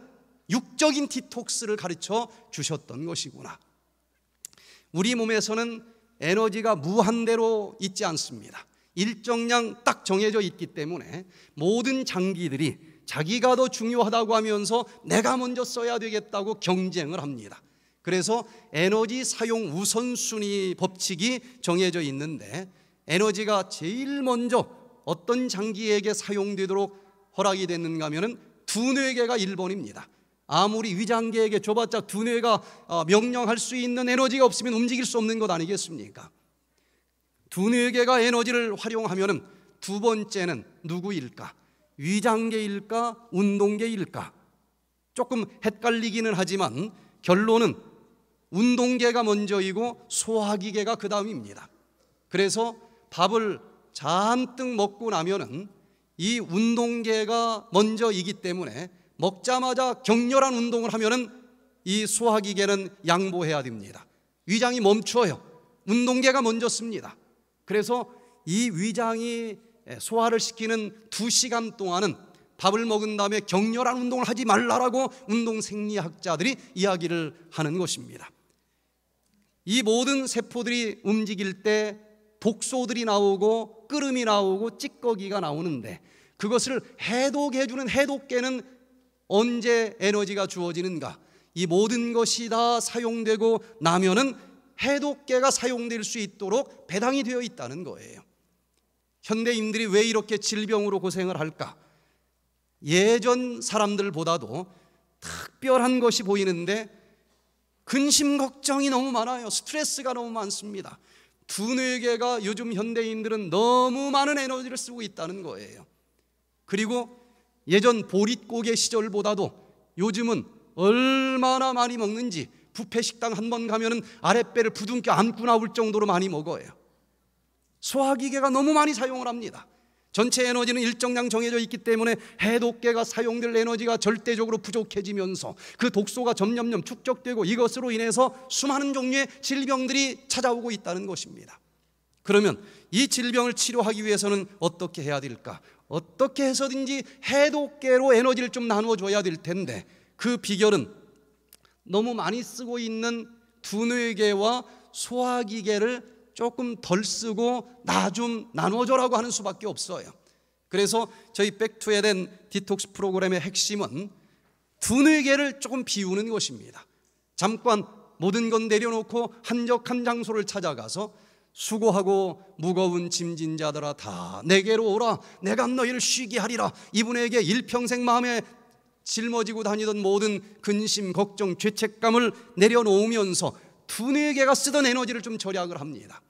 육적인 디톡스를 가르쳐 주셨던 것이구나. 우리 몸에서는 에너지가 무한대로 있지 않습니다. 일정량 딱 정해져 있기 때문에 모든 장기들이 자기가 더 중요하다고 하면서 내가 먼저 써야 되겠다고 경쟁을 합니다. 그래서 에너지 사용 우선순위 법칙이 정해져 있는데, 에너지가 제일 먼저 어떤 장기에게 사용되도록 허락이 됐는가 하면 두뇌계가 1번입니다. 아무리 위장계에게 줘봤자 두뇌가 명령할 수 있는 에너지가 없으면 움직일 수 없는 것 아니겠습니까? 두뇌계가 에너지를 활용하면 두 번째는 누구일까? 위장계일까? 운동계일까? 조금 헷갈리기는 하지만 결론은 운동계가 먼저이고 소화기계가 그 다음입니다. 그래서 밥을 잔뜩 먹고 나면은 이 운동계가 먼저이기 때문에 먹자마자 격렬한 운동을 하면은 이 소화기계는 양보해야 됩니다. 위장이 멈춰요. 운동계가 먼저 씁니다. 그래서 이 위장이 소화를 시키는 2시간 동안은 밥을 먹은 다음에 격렬한 운동을 하지 말라라고 운동생리학자들이 이야기를 하는 것입니다. 이 모든 세포들이 움직일 때 독소들이 나오고 끓음이 나오고 찌꺼기가 나오는데, 그것을 해독해주는 해독계는 언제 에너지가 주어지는가? 이 모든 것이 다 사용되고 나면은 해독계가 사용될 수 있도록 배당이 되어 있다는 거예요. 현대인들이 왜 이렇게 질병으로 고생을 할까? 예전 사람들보다도 특별한 것이 보이는데, 근심 걱정이 너무 많아요. 스트레스가 너무 많습니다. 두뇌계가 요즘 현대인들은 너무 많은 에너지를 쓰고 있다는 거예요. 그리고 예전 보릿고개 시절보다도 요즘은 얼마나 많이 먹는지, 뷔페 식당 한 번 가면은 아랫배를 부둥켜 안고 나올 정도로 많이 먹어요. 소화기계가 너무 많이 사용을 합니다. 전체 에너지는 일정량 정해져 있기 때문에 해독계가 사용될 에너지가 절대적으로 부족해지면서 그 독소가 점점점 축적되고 이것으로 인해서 수많은 종류의 질병들이 찾아오고 있다는 것입니다. 그러면 이 질병을 치료하기 위해서는 어떻게 해야 될까? 어떻게 해서든지 해독계로 에너지를 좀 나눠줘야 될 텐데, 그 비결은 너무 많이 쓰고 있는 두뇌계와 소화기계를 조금 덜 쓰고 나 좀 나눠줘라고 하는 수밖에 없어요. 그래서 저희 백투에덴 디톡스 프로그램의 핵심은 두뇌계를 조금 비우는 것입니다. 잠깐 모든 건 내려놓고 한적한 장소를 찾아가서 수고하고 무거운 짐진 자들아 다 내게로 오라, 내가 너희를 쉬게 하리라. 이분에게 일평생 마음에 짊어지고 다니던 모든 근심, 걱정, 죄책감을 내려놓으면서 두뇌계가 쓰던 에너지를 좀 절약을 합니다.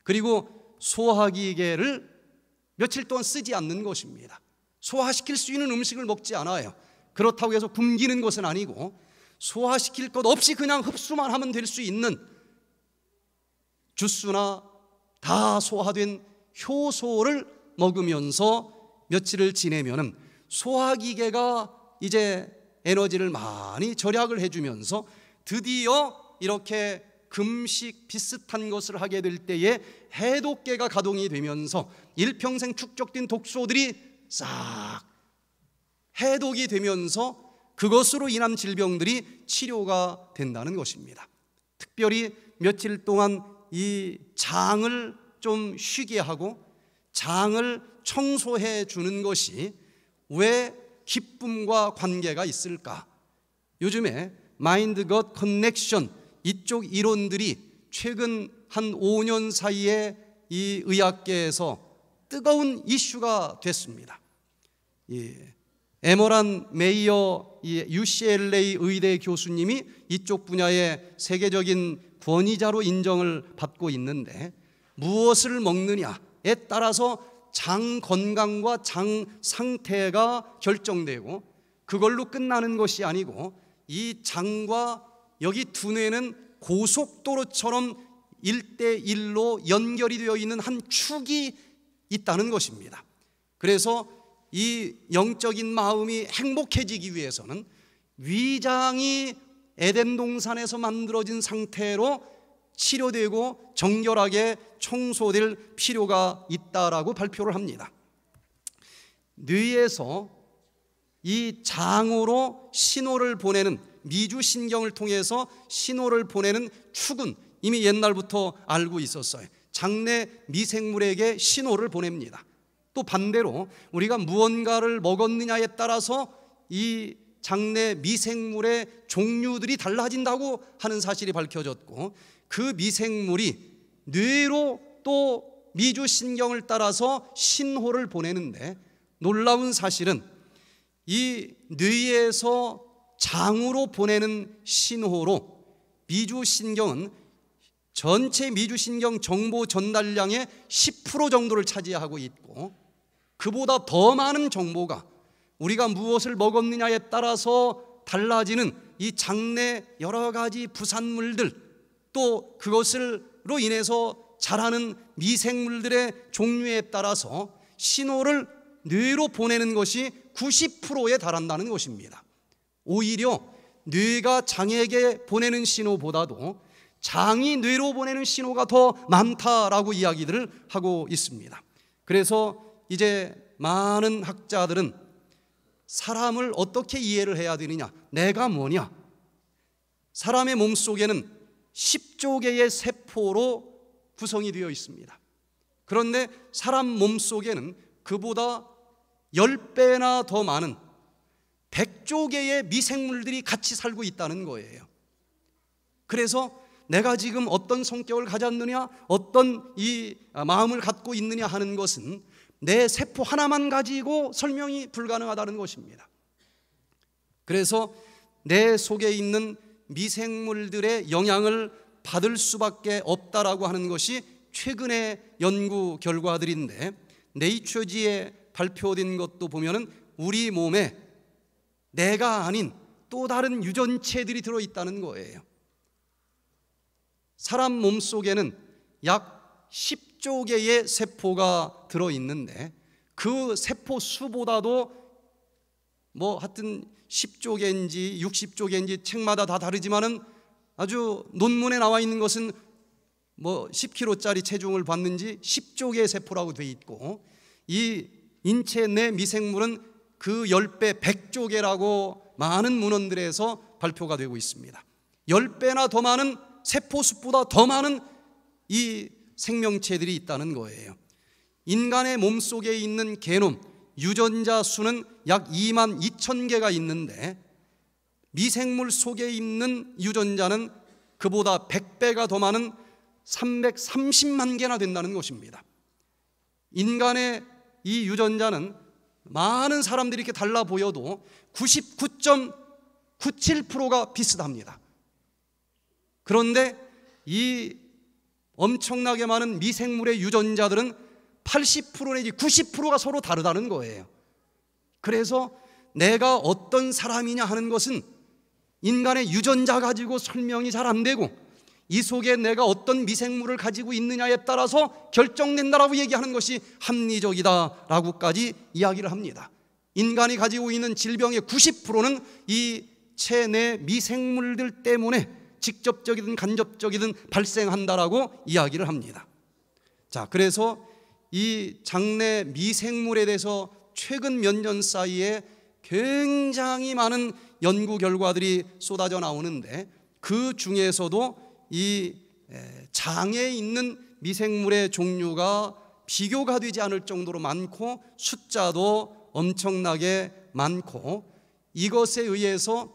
그리고 소화기계를 며칠 동안 쓰지 않는 것입니다. 소화시킬 수 있는 음식을 먹지 않아요. 그렇다고 해서 굶기는 것은 아니고 소화시킬 것 없이 그냥 흡수만 하면 될 수 있는 주스나 다 소화된 효소를 먹으면서 며칠을 지내면은 소화기계가 이제 에너지를 많이 절약을 해주면서 드디어 이렇게 금식 비슷한 것을 하게 될 때에 해독계가 가동이 되면서 일평생 축적된 독소들이 싹 해독이 되면서 그것으로 인한 질병들이 치료가 된다는 것입니다. 특별히 며칠 동안 이 장을 좀 쉬게 하고 장을 청소해 주는 것이 왜 기쁨과 관계가 있을까? 요즘에 마인드 것 커넥션 이쪽 이론들이 최근 한 5년 사이에 이 의학계에서 뜨거운 이슈가 됐습니다. 에머란 메이어 UCLA 의대 교수님이 이쪽 분야의 세계적인 권위자로 인정을 받고 있는데, 무엇을 먹느냐에 따라서 장 건강과 장 상태가 결정되고 그걸로 끝나는 것이 아니고 이 장과 여기 두뇌는 고속도로처럼 1대1로 연결이 되어 있는 한 축이 있다는 것입니다. 그래서 이 영적인 마음이 행복해지기 위해서는 위장이 에덴 동산에서 만들어진 상태로 치료되고 정결하게 청소될 필요가 있다라고 발표를 합니다. 뇌에서 이 장으로 신호를 보내는 미주신경을 통해서 신호를 보내는 축은 이미 옛날부터 알고 있었어요. 장내 미생물에게 신호를 보냅니다. 또 반대로 우리가 무언가를 먹었느냐에 따라서 이 장내 미생물의 종류들이 달라진다고 하는 사실이 밝혀졌고, 그 미생물이 뇌로 또 미주신경을 따라서 신호를 보내는데, 놀라운 사실은 이 뇌에서 장으로 보내는 신호로 미주신경은 전체 미주신경 정보 전달량의 10% 정도를 차지하고 있고, 그보다 더 많은 정보가 우리가 무엇을 먹었느냐에 따라서 달라지는 이 장내 여러 가지 부산물들, 또 그것으로 인해서 자라는 미생물들의 종류에 따라서 신호를 뇌로 보내는 것이 90%에 달한다는 것입니다. 오히려 뇌가 장에게 보내는 신호보다도 장이 뇌로 보내는 신호가 더 많다라고 이야기들을 하고 있습니다. 그래서 이제 많은 학자들은 사람을 어떻게 이해를 해야 되느냐, 내가 뭐냐? 사람의 몸속에는 10조 개의 세포로 구성이 되어 있습니다. 그런데 사람 몸속에는 그보다 10배나 더 많은 100조 개의 미생물들이 같이 살고 있다는 거예요. 그래서 내가 지금 어떤 성격을 가졌느냐, 어떤 이 마음을 갖고 있느냐 하는 것은 내 세포 하나만 가지고 설명이 불가능하다는 것입니다. 그래서 내 속에 있는 미생물들의 영향을 받을 수밖에 없다라고 하는 것이 최근의 연구 결과들인데, 네이처지에 발표된 것도 보면은 우리 몸에 내가 아닌 또 다른 유전체들이 들어있다는 거예요. 사람 몸 속에는 약 10조 개의 세포가 들어있는데, 그 세포 수보다도 하여튼 10조 개인지 60조 개인지 책마다 다 다르지만은 아주 논문에 나와 있는 것은 10kg짜리 체중을 받는지 10조 개의 세포라고 돼 있고, 이 인체 내 미생물은 그 10배 100조 개라고 많은 문헌들에서 발표가 되고 있습니다. 10배나 더 많은 세포 숫보다 더 많은 이 생명체들이 있다는 거예요. 인간의 몸속에 있는 게놈, 유전자 수는 약 2만 2천 개가 있는데, 미생물 속에 있는 유전자는 그보다 100배가 더 많은 330만 개나 된다는 것입니다. 인간의 이 유전자는 많은 사람들이 이렇게 달라 보여도 99.97%가 비슷합니다. 그런데 이 엄청나게 많은 미생물의 유전자들은 80% 내지 90%가 서로 다르다는 거예요. 그래서 내가 어떤 사람이냐 하는 것은 인간의 유전자 가지고 설명이 잘 안 되고, 이 속에 내가 어떤 미생물을 가지고 있느냐에 따라서 결정된다라고 얘기하는 것이 합리적이다라고까지 이야기를 합니다. 인간이 가지고 있는 질병의 90%는 이 체내 미생물들 때문에 직접적이든 간접적이든 발생한다라고 이야기를 합니다. 자, 그래서 이 장내 미생물에 대해서 최근 몇 년 사이에 굉장히 많은 연구 결과들이 쏟아져 나오는데, 그 중에서도 이 장에 있는 미생물의 종류가 비교가 되지 않을 정도로 많고, 숫자도 엄청나게 많고, 이것에 의해서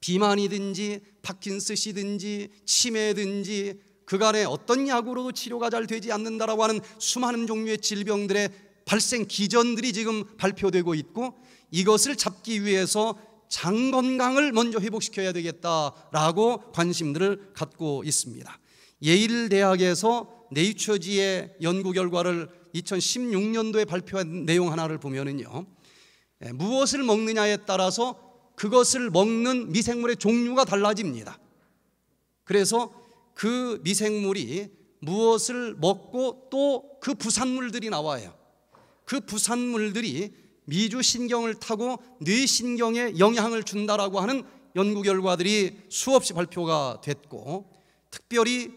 비만이든지 파킨슨이든지 치매든지 그간에 어떤 약으로도 치료가 잘 되지 않는다라고 하는 수많은 종류의 질병들의 발생 기전들이 지금 발표되고 있고, 이것을 잡기 위해서 장 건강을 먼저 회복시켜야 되겠다라고 관심들을 갖고 있습니다. 예일 대학에서 네이처지의 연구 결과를 2016년도에 발표한 내용 하나를 보면은요, 무엇을 먹느냐에 따라서 그것을 먹는 미생물의 종류가 달라집니다. 그래서 그 미생물이 무엇을 먹고 또 그 부산물들이 나와요. 그 부산물들이 미주신경을 타고 뇌신경에 영향을 준다라고 하는 연구 결과들이 수없이 발표가 됐고, 특별히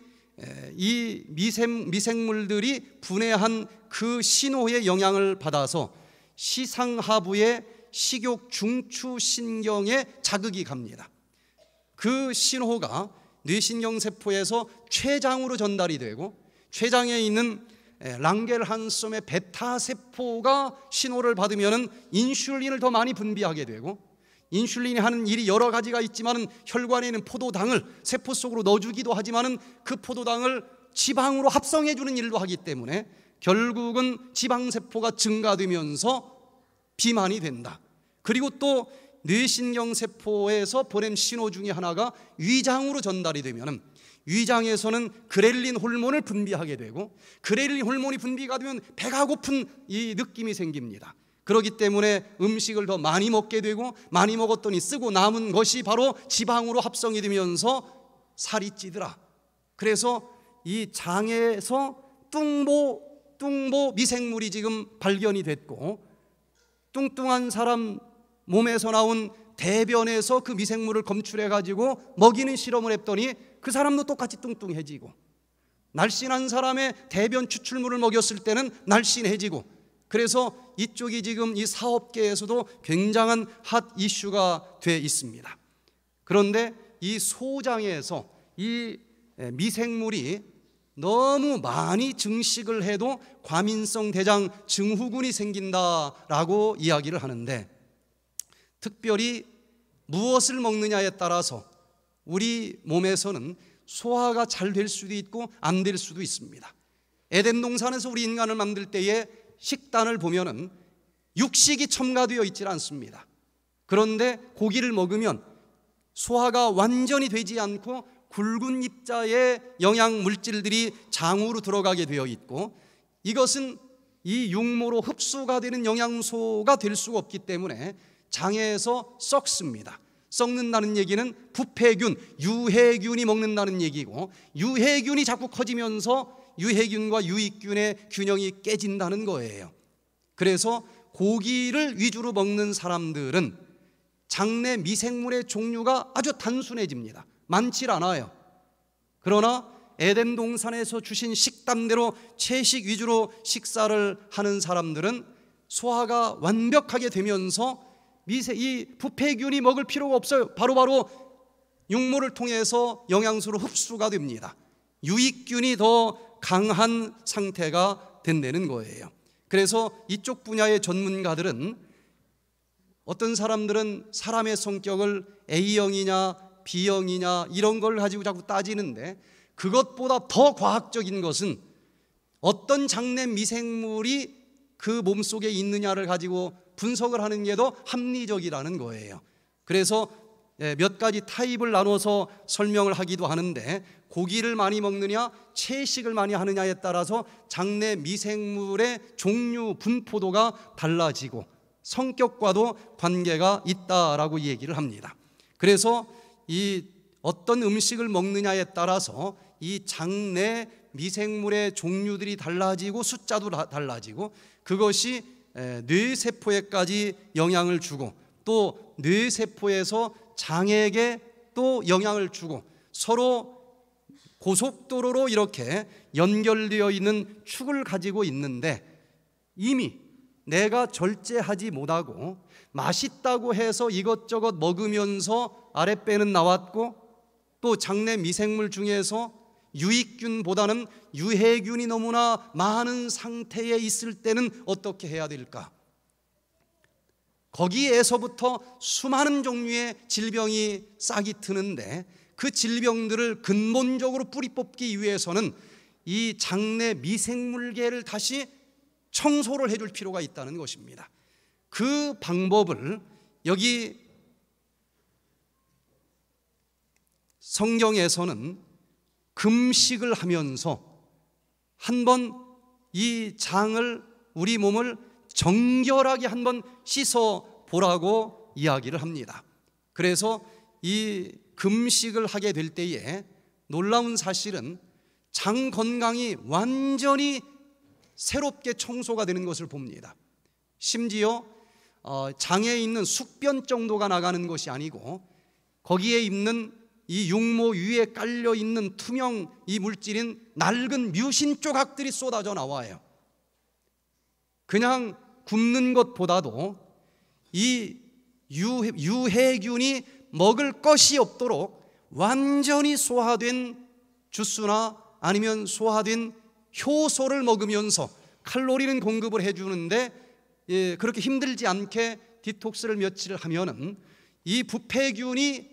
이 미생물들이 분해한 그 신호의 영향을 받아서 시상하부의 식욕 중추신경에 자극이 갑니다. 그 신호가 뇌신경세포에서 췌장으로 전달이 되고, 췌장에 있는 랑겔한섬의 베타세포가 신호를 받으면 인슐린을 더 많이 분비하게 되고, 인슐린이 하는 일이 여러 가지가 있지만 혈관에 있는 포도당을 세포 속으로 넣어주기도 하지만 그 포도당을 지방으로 합성해 주는 일도 하기 때문에 결국은 지방세포가 증가되면서 비만이 된다. 그리고 또 뇌신경세포에서 보낸 신호 중에 하나가 위장으로 전달이 되면 위장에서는 그렐린 호르몬을 분비하게 되고, 그렐린 호르몬이 분비가 되면 배가 고픈 이 느낌이 생깁니다. 그렇기 때문에 음식을 더 많이 먹게 되고, 많이 먹었더니 쓰고 남은 것이 바로 지방으로 합성이 되면서 살이 찌더라. 그래서 이 장에서 뚱보 미생물이 지금 발견이 됐고, 뚱뚱한 사람 몸에서 나온 대변에서 그 미생물을 검출해 가지고 먹이는 실험을 했더니 그 사람도 똑같이 뚱뚱해지고, 날씬한 사람의 대변 추출물을 먹였을 때는 날씬해지고, 그래서 이쪽이 지금 이 사업계에서도 굉장한 핫 이슈가 돼 있습니다. 그런데 이 소장에서 이 미생물이 너무 많이 증식을 해도 과민성 대장 증후군이 생긴다라고 이야기를 하는데, 특별히 무엇을 먹느냐에 따라서 우리 몸에서는 소화가 잘 될 수도 있고 안 될 수도 있습니다. 에덴 동산에서 우리 인간을 만들 때의 식단을 보면은 육식이 첨가되어 있지 않습니다. 그런데 고기를 먹으면 소화가 완전히 되지 않고 굵은 입자의 영양 물질들이 장으로 들어가게 되어 있고, 이것은 이 육모로 흡수가 되는 영양소가 될 수가 없기 때문에 장에서 썩습니다. 썩는다는 얘기는 부패균, 유해균이 먹는다는 얘기고, 유해균이 자꾸 커지면서 유해균과 유익균의 균형이 깨진다는 거예요. 그래서 고기를 위주로 먹는 사람들은 장내 미생물의 종류가 아주 단순해집니다. 많지 않아요. 그러나 에덴 동산에서 주신 식단대로 채식 위주로 식사를 하는 사람들은 소화가 완벽하게 되면서 이 부패균이 먹을 필요가 없어요. 바로바로 육모를 통해서 영양소로 흡수가 됩니다. 유익균이 더 강한 상태가 된다는 거예요. 그래서 이쪽 분야의 전문가들은, 어떤 사람들은 사람의 성격을 A형이냐 B형이냐 이런 걸 가지고 자꾸 따지는데, 그것보다 더 과학적인 것은 어떤 장내 미생물이 그 몸속에 있느냐를 가지고 분석을 하는 게 더 합리적이라는 거예요. 그래서 몇 가지 타입을 나눠서 설명을 하기도 하는데, 고기를 많이 먹느냐 채식을 많이 하느냐에 따라서 장내 미생물의 종류 분포도가 달라지고 성격과도 관계가 있다라고 얘기를 합니다. 그래서 이 어떤 음식을 먹느냐에 따라서 이 장내 미생물의 종류들이 달라지고 숫자도 달라지고, 그것이 뇌세포에까지 영향을 주고 또 뇌세포에서 장에게 또 영향을 주고, 서로 고속도로로 이렇게 연결되어 있는 축을 가지고 있는데, 이미 내가 절제하지 못하고 맛있다고 해서 이것저것 먹으면서 아랫배는 나왔고, 또 장내 미생물 중에서 유익균보다는 유해균이 너무나 많은 상태에 있을 때는 어떻게 해야 될까? 거기에서부터 수많은 종류의 질병이 싹이 트는데, 그 질병들을 근본적으로 뿌리 뽑기 위해서는 이 장내 미생물계를 다시 청소를 해줄 필요가 있다는 것입니다. 그 방법을 여기 성경에서는 금식을 하면서 한번 이 장을, 우리 몸을 정결하게 한번 씻어 보라고 이야기를 합니다. 그래서 이 금식을 하게 될 때에 놀라운 사실은 장 건강이 완전히 새롭게 청소가 되는 것을 봅니다. 심지어 장에 있는 숙변 정도가 나가는 것이 아니고, 거기에 있는 이 육모 위에 깔려 있는 투명 이 물질인 낡은 뮤신 조각들이 쏟아져 나와요. 그냥 굽는 것보다도 이 유해균이 먹을 것이 없도록 완전히 소화된 주스나 아니면 소화된 효소를 먹으면서 칼로리는 공급을 해주는데, 그렇게 힘들지 않게 디톡스를 며칠 하면은 이 부패균이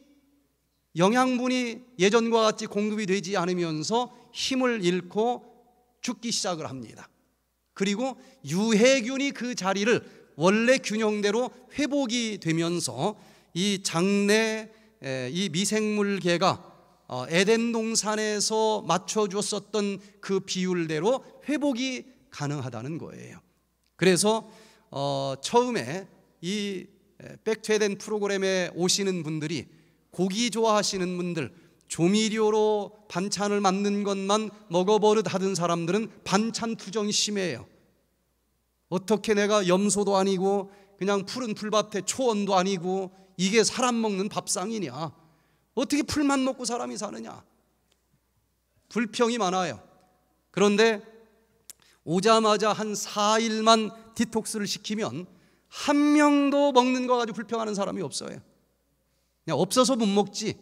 영양분이 예전과 같이 공급이 되지 않으면서 힘을 잃고 죽기 시작을 합니다. 그리고 유해균이 그 자리를 원래 균형대로 회복이 되면서 이 장내 이 미생물계가 에덴 동산에서 맞춰줬었던 그 비율대로 회복이 가능하다는 거예요. 그래서 처음에 이 백투 에덴 프로그램에 오시는 분들이, 고기 좋아하시는 분들, 조미료로 반찬을 만든 것만 먹어버릇 하던 사람들은 반찬 투정이 심해요. 어떻게 내가 염소도 아니고 그냥 푸른 풀밭에 초원도 아니고 이게 사람 먹는 밥상이냐, 어떻게 풀만 먹고 사람이 사느냐, 불평이 많아요. 그런데 오자마자 한 4일만 디톡스를 시키면 한 명도 먹는 거 가지고 불평하는 사람이 없어요. 그냥 없어서 못 먹지.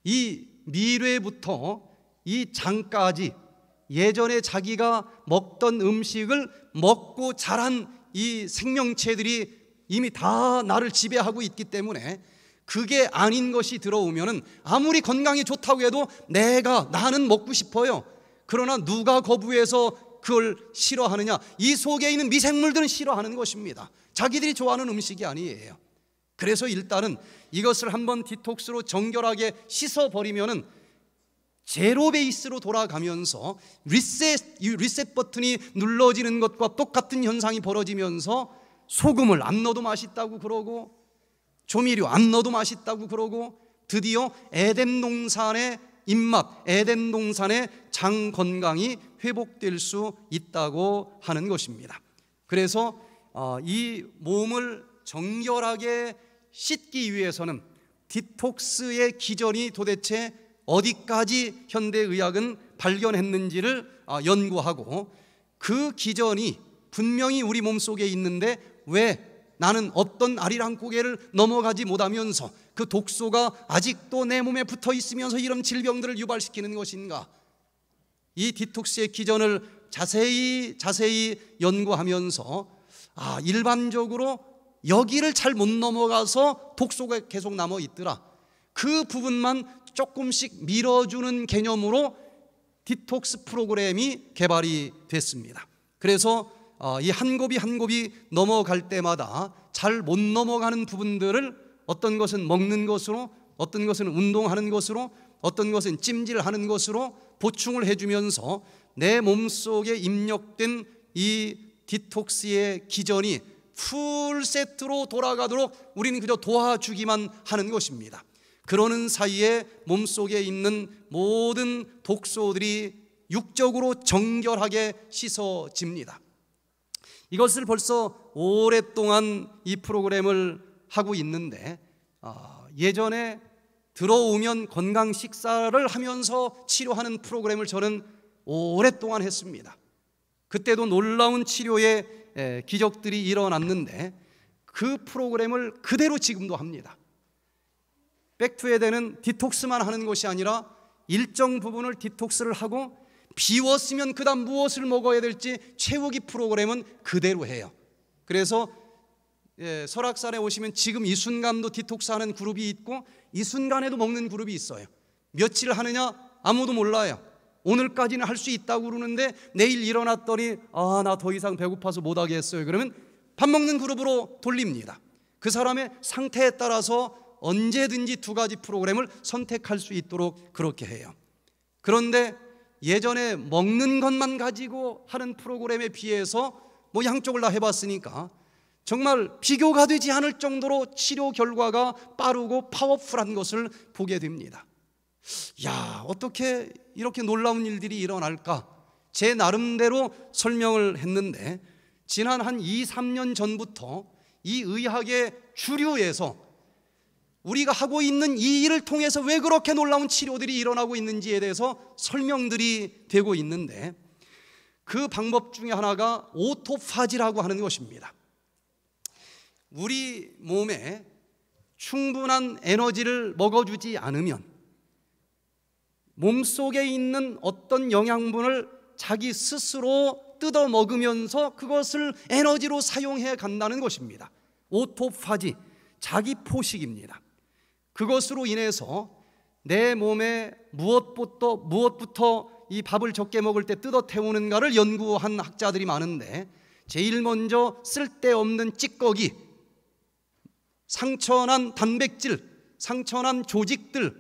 이 미뢰부터 이 장까지 예전에 자기가 먹던 음식을 먹고 자란 이 생명체들이 이미 다 나를 지배하고 있기 때문에, 그게 아닌 것이 들어오면은 아무리 건강이 좋다고 해도 나는 먹고 싶어요. 그러나 누가 거부해서 그걸 싫어하느냐? 이 속에 있는 미생물들은 싫어하는 것입니다. 자기들이 좋아하는 음식이 아니에요. 그래서 일단은 이것을 한번 디톡스로 정결하게 씻어버리면은 제로 베이스로 돌아가면서 리셋 버튼이 눌러지는 것과 똑같은 현상이 벌어지면서 소금을 안 넣어도 맛있다고 그러고 조미료 안 넣어도 맛있다고 그러고 드디어 에덴 동산의 입맛, 에덴 동산의 장 건강이 회복될 수 있다고 하는 것입니다. 그래서 이 몸을 정결하게 씻기 위해서는 디톡스의 기전이 도대체 어디까지 현대의학은 발견했는지를 연구하고 그 기전이 분명히 우리 몸속에 있는데 왜 나는 어떤 아리랑고개를 넘어가지 못하면서 그 독소가 아직도 내 몸에 붙어 있으면서 이런 질병들을 유발시키는 것인가? 이 디톡스의 기전을 자세히 연구하면서 일반적으로 여기를 잘 못 넘어가서 독소가 계속 남아 있더라. 그 부분만 조금씩 밀어주는 개념으로 디톡스 프로그램이 개발이 됐습니다. 그래서 이 한 곱이 한 곱이 넘어갈 때마다 잘 못 넘어가는 부분들을 어떤 것은 먹는 것으로, 어떤 것은 운동하는 것으로, 어떤 것은 찜질하는 것으로 보충을 해주면서 내 몸속에 입력된 이 디톡스의 기전이 풀 세트로 돌아가도록 우리는 그저 도와주기만 하는 것입니다. 그러는 사이에 몸속에 있는 모든 독소들이 육적으로 정결하게 씻어집니다. 이것을 벌써 오랫동안 이 프로그램을 하고 있는데 예전에 들어오면 건강 식사를 하면서 치료하는 프로그램을 저는 오랫동안 했습니다. 그때도 놀라운 치료의 기적들이 일어났는데 그 프로그램을 그대로 지금도 합니다. 백투에덴은 디톡스만 하는 것이 아니라 일정 부분을 디톡스를 하고 비웠으면 그 다음 무엇을 먹어야 될지 채우기 프로그램은 그대로 해요. 그래서 설악산에 오시면 지금 이 순간도 디톡스하는 그룹이 있고 이 순간에도 먹는 그룹이 있어요. 며칠 하느냐 아무도 몰라요. 오늘까지는 할 수 있다고 그러는데 내일 일어났더니 나 더 이상 배고파서 못하겠어요. 그러면 밥 먹는 그룹으로 돌립니다. 그 사람의 상태에 따라서 언제든지 두 가지 프로그램을 선택할 수 있도록 그렇게 해요. 그런데 예전에 먹는 것만 가지고 하는 프로그램에 비해서 양쪽을 다 해봤으니까 정말 비교가 되지 않을 정도로 치료 결과가 빠르고 파워풀한 것을 보게 됩니다. 어떻게 이렇게 놀라운 일들이 일어날까? 제 나름대로 설명을 했는데 지난 한 2, 3년 전부터 이 의학의 주류에서 우리가 하고 있는 이 일을 통해서 왜 그렇게 놀라운 치료들이 일어나고 있는지에 대해서 설명들이 되고 있는데 그 방법 중에 하나가 오토파지라고 하는 것입니다. 우리 몸에 충분한 에너지를 먹어주지 않으면 몸속에 있는 어떤 영양분을 자기 스스로 뜯어 먹으면서 그것을 에너지로 사용해 간다는 것입니다. 오토파지, 자기 포식입니다. 그것으로 인해서 내 몸에 무엇부터 이 밥을 적게 먹을 때 뜯어 태우는가를 연구한 학자들이 많은데 제일 먼저 쓸데없는 찌꺼기, 상처난 단백질, 상처난 조직들,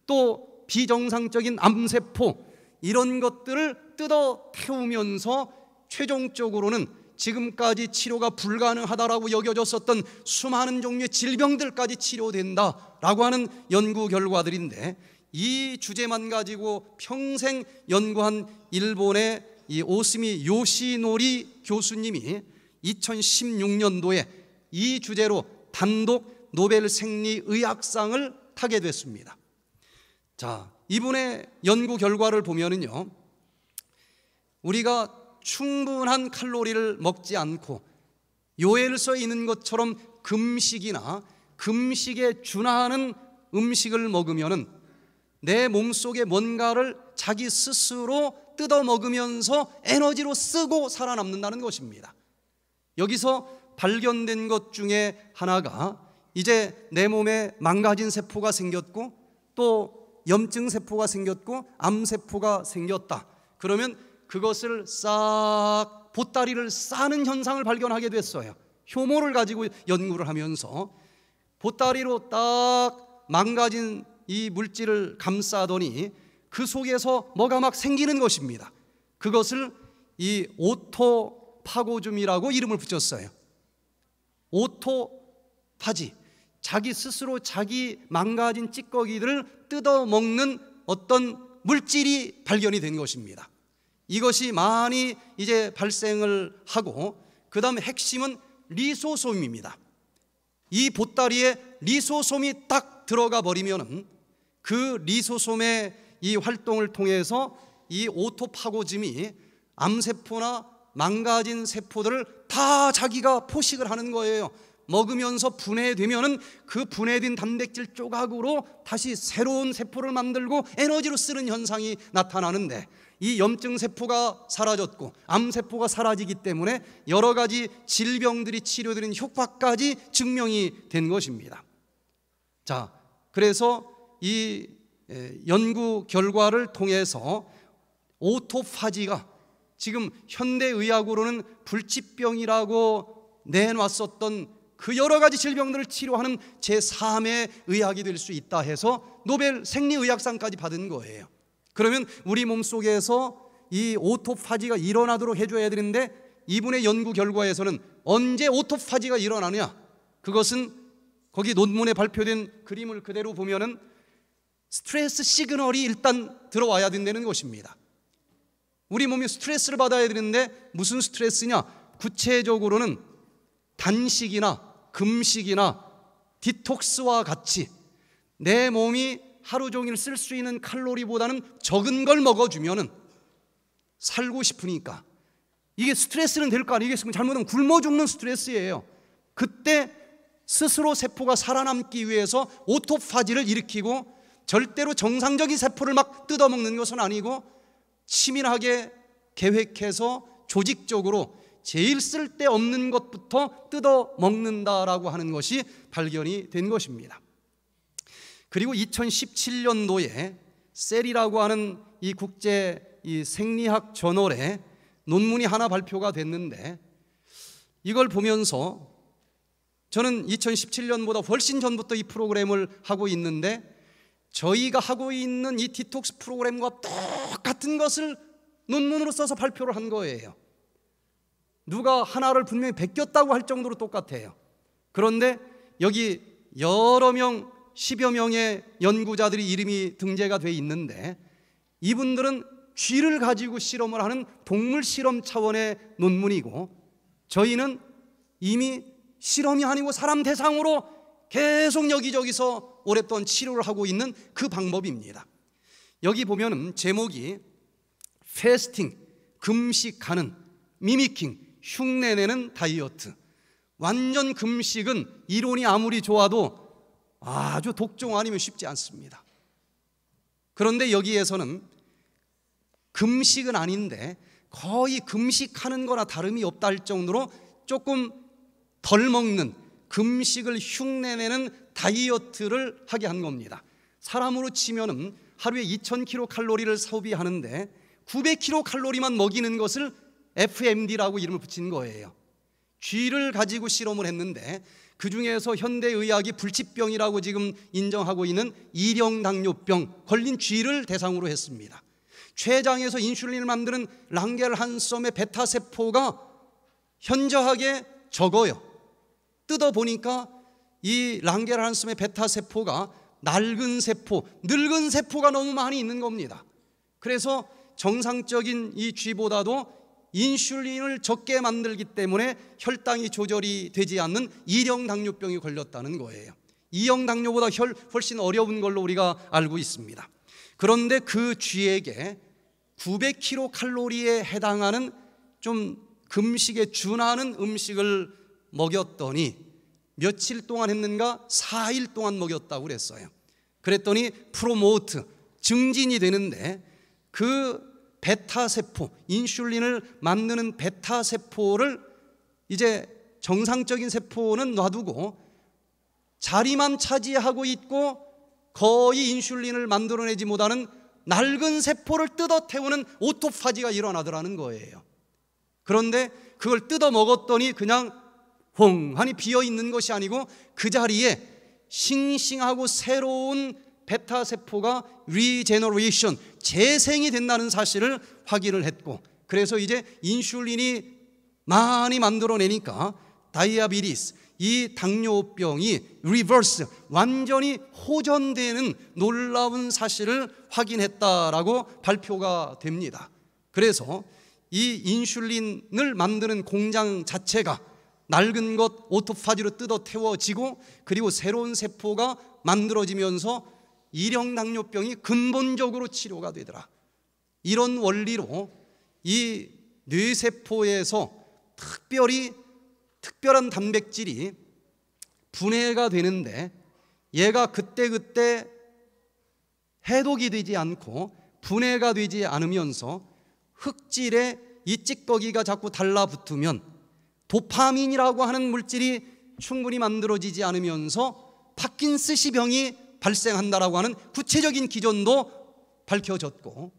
또 비정상적인 암세포 이런 것들을 뜯어 태우면서 최종적으로는 지금까지 치료가 불가능하다라고 여겨졌었던 수많은 종류의 질병들까지 치료된다라고 하는 연구 결과들인데 이 주제만 가지고 평생 연구한 일본의 이 오스미 요시노리 교수님이 2016년도에 이 주제로 단독 노벨 생리의학상을 타게 됐습니다. 자, 이분의 연구 결과를 보면은요, 우리가 충분한 칼로리를 먹지 않고 요엘서에 있는 것처럼 금식이나 금식에 준하는 음식을 먹으면은 내 몸속에 뭔가를 자기 스스로 뜯어 먹으면서 에너지로 쓰고 살아남는다는 것입니다. 여기서 발견된 것 중에 하나가 이제 내 몸에 망가진 세포가 생겼고 또 염증 세포가 생겼고 암세포가 생겼다. 그러면 그것을 싹 보따리를 싸는 현상을 발견하게 됐어요. 효모를 가지고 연구를 하면서 보따리로 딱 망가진 이 물질을 감싸더니 그 속에서 뭐가 막 생기는 것입니다. 그것을 이 오토파고즘이라고 이름을 붙였어요. 오토파지, 자기 스스로 자기 망가진 찌꺼기들을 뜯어먹는 어떤 물질이 발견이 된 것입니다. 이것이 많이 이제 발생을 하고, 그 다음에 핵심은 리소솜입니다. 이 보따리에 리소솜이 딱 들어가 버리면은 그 리소솜의 이 활동을 통해서 이 오토파고즘이 암세포나 망가진 세포들을 다 자기가 포식을 하는 거예요. 먹으면서 분해되면은 그 분해된 단백질 조각으로 다시 새로운 세포를 만들고 에너지로 쓰는 현상이 나타나는데, 이 염증 세포가 사라졌고 암세포가 사라지기 때문에 여러 가지 질병들이 치료되는 효과까지 증명이 된 것입니다. 자, 그래서 이 연구 결과를 통해서 오토파지가 지금 현대의학으로는 불치병이라고 내놨었던 그 여러 가지 질병들을 치료하는 제3의 의학이 될 수 있다 해서 노벨 생리의학상까지 받은 거예요. 그러면 우리 몸속에서 이 오토파지가 일어나도록 해줘야 되는데, 이분의 연구 결과에서는 언제 오토파지가 일어나느냐, 그것은 거기 논문에 발표된 그림을 그대로 보면은 스트레스 시그널이 일단 들어와야 된다는 것입니다. 우리 몸이 스트레스를 받아야 되는데 무슨 스트레스냐? 구체적으로는 단식이나 금식이나 디톡스와 같이 내 몸이 하루 종일 쓸 수 있는 칼로리보다는 적은 걸 먹어주면은 살고 싶으니까, 이게 스트레스는 될 거 아니에요. 이게 잘못하면 굶어 죽는 스트레스예요. 그때 스스로 세포가 살아남기 위해서 오토파지를 일으키고, 절대로 정상적인 세포를 막 뜯어먹는 것은 아니고 치밀하게 계획해서 조직적으로 제일 쓸데없는 것부터 뜯어먹는다라고 하는 것이 발견이 된 것입니다. 그리고 2017년도에 셀이라고 하는 이 국제 이 생리학 저널에 논문이 하나 발표가 됐는데, 이걸 보면서 저는 2017년보다 훨씬 전부터 이 프로그램을 하고 있는데, 저희가 하고 있는 이 디톡스 프로그램과 똑같은 것을 논문으로 써서 발표를 한 거예요. 누가 하나를 분명히 베꼈다고 할 정도로 똑같아요. 그런데 여기 여러 명, 10여 명의 연구자들이 이름이 등재가 돼 있는데, 이분들은 쥐를 가지고 실험을 하는 동물 실험 차원의 논문이고, 저희는 이미 실험이 아니고 사람 대상으로 계속 여기저기서 오랫동안 치료를 하고 있는 그 방법입니다. 여기 보면은 제목이 패스팅, 금식하는, 미미킹, 흉내내는 다이어트. 완전 금식은 이론이 아무리 좋아도 아주 독종 아니면 쉽지 않습니다. 그런데 여기에서는 금식은 아닌데 거의 금식하는 거나 다름이 없다 할 정도로 조금 덜 먹는, 금식을 흉내내는 다이어트를 하게 한 겁니다. 사람으로 치면은 하루에 2000kcal 소비하는데 900kcal만 먹이는 것을 FMD라고 이름을 붙인 거예요. 쥐를 가지고 실험을 했는데 그 중에서 현대의학이 불치병이라고 지금 인정하고 있는 일형당뇨병 걸린 쥐를 대상으로 했습니다. 췌장에서 인슐린을 만드는 랑게르한섬의 베타세포가 현저하게 적어요. 뜯어보니까 이 랑게르한섬의 베타세포가 낡은 세포, 늙은 세포가 너무 많이 있는 겁니다. 그래서 정상적인 이 쥐보다도 인슐린을 적게 만들기 때문에 혈당이 조절이 되지 않는 일형 당뇨병이 걸렸다는 거예요. 2형 당뇨보다 훨씬 어려운 걸로 우리가 알고 있습니다. 그런데 그 쥐에게 900kcal에 해당하는 좀 금식에 준하는 음식을 먹였더니 며칠 동안 했는가? 4일 동안 먹였다고 그랬어요. 그랬더니 프로모트, 증진이 되는데 그 베타세포, 인슐린을 만드는 베타세포를 이제 정상적인 세포는 놔두고 자리만 차지하고 있고 거의 인슐린을 만들어내지 못하는 낡은 세포를 뜯어 태우는 오토파지가 일어나더라는 거예요. 그런데 그걸 뜯어 먹었더니 그냥 홍하니 비어 있는 것이 아니고 그 자리에 싱싱하고 새로운 베타 세포가 리제너레이션, 재생이 된다는 사실을 확인을 했고, 그래서 이제 인슐린이 많이 만들어내니까 다이아비티스, 이 당뇨병이 리버스, 완전히 호전되는 놀라운 사실을 확인했다라고 발표가 됩니다. 그래서 이 인슐린을 만드는 공장 자체가 낡은 것 오토파지로 뜯어 태워지고, 그리고 새로운 세포가 만들어지면서 일형 당뇨병이 근본적으로 치료가 되더라. 이런 원리로 이 뇌세포에서 특별한 단백질이 분해가 되는데, 얘가 그때그때 해독이 되지 않고 분해가 되지 않으면서 흙질에 이 찌꺼기가 자꾸 달라붙으면 도파민이라고 하는 물질이 충분히 만들어지지 않으면서 파킨스시 병이 발생한다라고 하는 구체적인 기전도 밝혀졌고,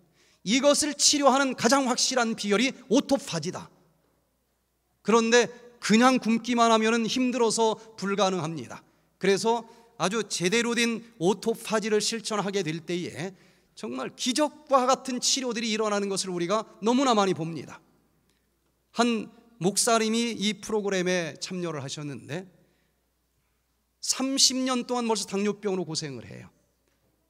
이것을 치료하는 가장 확실한 비결이 오토파지다. 그런데 그냥 굶기만 하면 힘들어서 불가능합니다. 그래서 아주 제대로 된 오토파지를 실천하게 될 때에 정말 기적과 같은 치료들이 일어나는 것을 우리가 너무나 많이 봅니다. 한 목사님이 이 프로그램에 참여를 하셨는데 30년 동안 벌써 당뇨병으로 고생을 해요.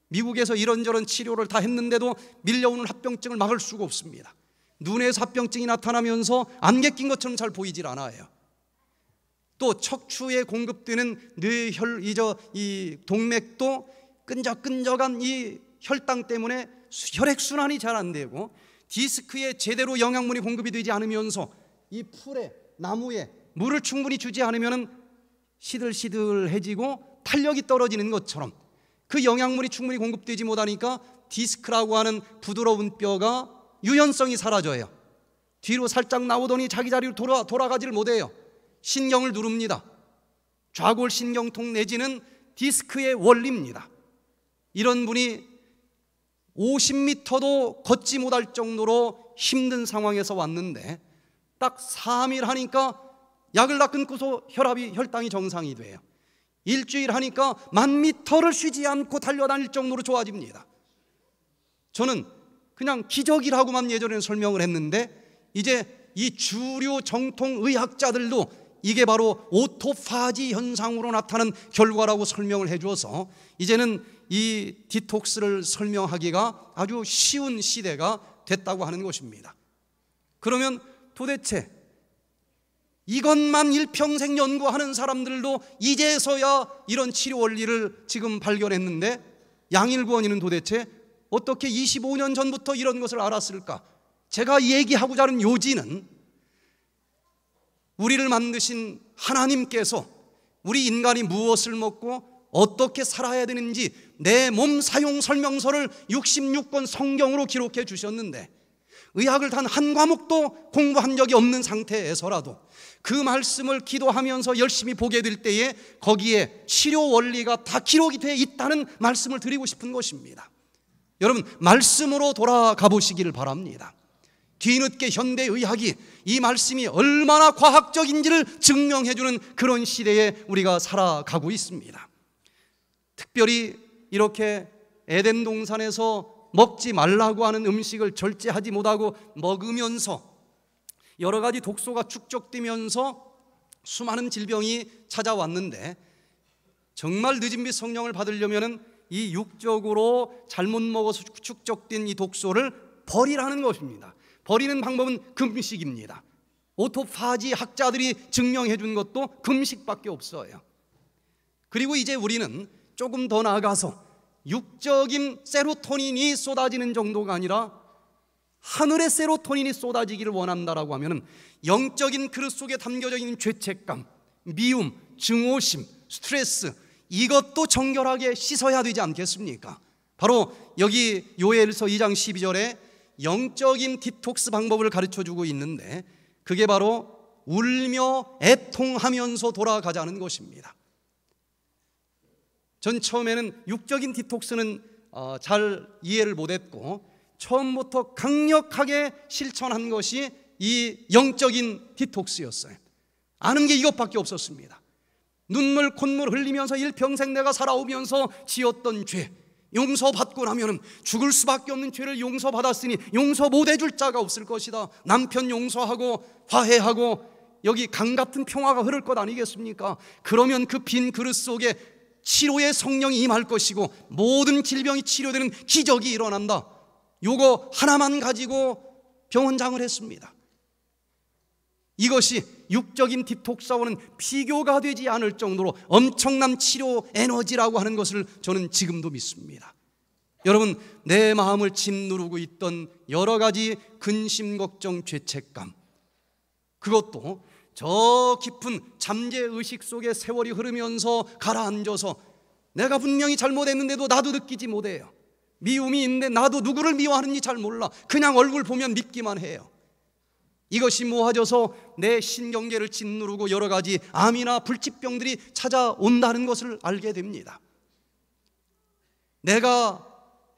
미국에서 이런저런 치료를 다 했는데도 밀려오는 합병증을 막을 수가 없습니다. 눈에서 합병증이 나타나면서 안개 낀 것처럼 잘 보이질 않아요. 또 척추에 공급되는 이 동맥도 끈적끈적한 이 혈당 때문에 혈액순환이 잘 안 되고, 디스크에 제대로 영양분이 공급이 되지 않으면서 이 풀에, 나무에 물을 충분히 주지 않으면 시들시들해지고 탄력이 떨어지는 것처럼, 그 영양분이 충분히 공급되지 못하니까 디스크라고 하는 부드러운 뼈가 유연성이 사라져요. 뒤로 살짝 나오더니 자기 자리로 돌아가지를 못해요. 신경을 누릅니다. 좌골신경통 내지는 디스크의 원리입니다. 이런 분이 50m도 걷지 못할 정도로 힘든 상황에서 왔는데 딱 3일 하니까 약을 다 끊고서 혈당이 정상이 돼요. 일주일 하니까 10,000m를 쉬지 않고 달려다닐 정도로 좋아집니다. 저는 그냥 기적이라고만 예전에는 설명을 했는데, 이제 이 주류 정통 의학자들도 이게 바로 오토파지 현상으로 나타나는 결과라고 설명을 해줘서 이제는 이 디톡스를 설명하기가 아주 쉬운 시대가 됐다고 하는 것입니다. 그러면 도대체 이것만 일평생 연구하는 사람들도 이제서야 이런 치료 원리를 지금 발견했는데, 양일구원이는 도대체 어떻게 25년 전부터 이런 것을 알았을까? 제가 얘기하고자 하는 요지는 우리를 만드신 하나님께서 우리 인간이 무엇을 먹고 어떻게 살아야 되는지 내 몸 사용 설명서를 66권 성경으로 기록해 주셨는데, 의학을 단 한 과목도 공부한 적이 없는 상태에서라도 그 말씀을 기도하면서 열심히 보게 될 때에 거기에 치료 원리가 다 기록이 되어 있다는 말씀을 드리고 싶은 것입니다. 여러분, 말씀으로 돌아가 보시기를 바랍니다. 뒤늦게 현대의학이 이 말씀이 얼마나 과학적인지를 증명해주는 그런 시대에 우리가 살아가고 있습니다. 특별히 이렇게 에덴 동산에서 먹지 말라고 하는 음식을 절제하지 못하고 먹으면서 여러 가지 독소가 축적되면서 수많은 질병이 찾아왔는데, 정말 늦은 빛 성령을 받으려면 이 육적으로 잘못 먹어서 축적된 이 독소를 버리라는 것입니다. 버리는 방법은 금식입니다. 오토파지 학자들이 증명해 준 것도 금식밖에 없어요. 그리고 이제 우리는 조금 더 나아가서 육적인 세로토닌이 쏟아지는 정도가 아니라 하늘의 세로토닌이 쏟아지기를 원한다라고 하면 영적인 그릇 속에 담겨져 있는 죄책감, 미움, 증오심, 스트레스, 이것도 정결하게 씻어야 되지 않겠습니까? 바로 여기 요엘서 2장 12절에 영적인 디톡스 방법을 가르쳐주고 있는데, 그게 바로 울며 애통하면서 돌아가자는 것입니다. 전 처음에는 육적인 디톡스는 잘 이해를 못했고, 처음부터 강력하게 실천한 것이 이 영적인 디톡스였어요. 아는 게 이것밖에 없었습니다. 눈물 콧물 흘리면서 일평생 내가 살아오면서 지었던 죄 용서받고 나면은 죽을 수밖에 없는 죄를 용서받았으니 용서 못해줄 자가 없을 것이다. 남편 용서하고 화해하고 여기 강 같은 평화가 흐를 것 아니겠습니까? 그러면 그 빈 그릇 속에 치료의 성령이 임할 것이고 모든 질병이 치료되는 기적이 일어난다. 요거 하나만 가지고 병원장을 했습니다. 이것이 육적인 디톡스와는 비교가 되지 않을 정도로 엄청난 치료 에너지라고 하는 것을 저는 지금도 믿습니다. 여러분, 내 마음을 짓누르고 있던 여러 가지 근심, 걱정, 죄책감, 그것도 저 깊은 잠재의식 속에 세월이 흐르면서 가라앉아서 내가 분명히 잘못했는데도 나도 느끼지 못해요. 미움이 있는데 나도 누구를 미워하는지 잘 몰라. 그냥 얼굴 보면 믿기만 해요. 이것이 모아져서 내 신경계를 짓누르고 여러 가지 암이나 불치병들이 찾아온다는 것을 알게 됩니다. 내가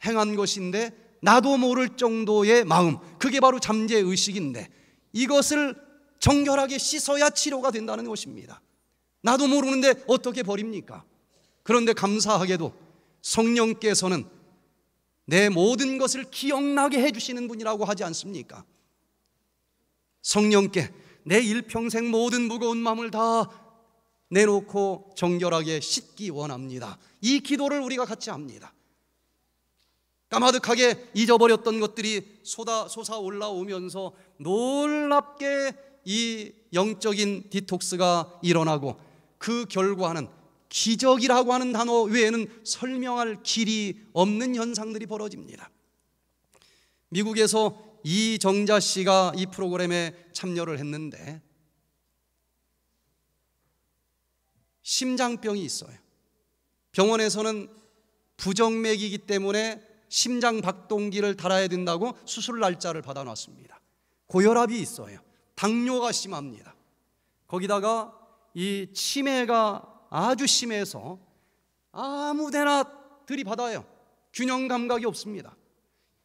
행한 것인데 나도 모를 정도의 마음, 그게 바로 잠재의식인데 이것을 정결하게 씻어야 치료가 된다는 것입니다. 나도 모르는데 어떻게 버립니까? 그런데 감사하게도 성령께서는 내 모든 것을 기억나게 해주시는 분이라고 하지 않습니까? 성령께 내 일평생 모든 무거운 마음을 다 내놓고 정결하게 씻기 원합니다. 이 기도를 우리가 같이 합니다. 까마득하게 잊어버렸던 것들이 솟아 올라오면서 놀랍게 이 영적인 디톡스가 일어나고 그 결과는 기적이라고 하는 단어 외에는 설명할 길이 없는 현상들이 벌어집니다. 미국에서 이정자 씨가 이 프로그램에 참여를 했는데 심장병이 있어요. 병원에서는 부정맥이기 때문에 심장 박동기를 달아야 된다고 수술 날짜를 받아놨습니다. 고혈압이 있어요. 당뇨가 심합니다. 거기다가 이 치매가 아주 심해서 아무데나 들이받아요. 균형 감각이 없습니다.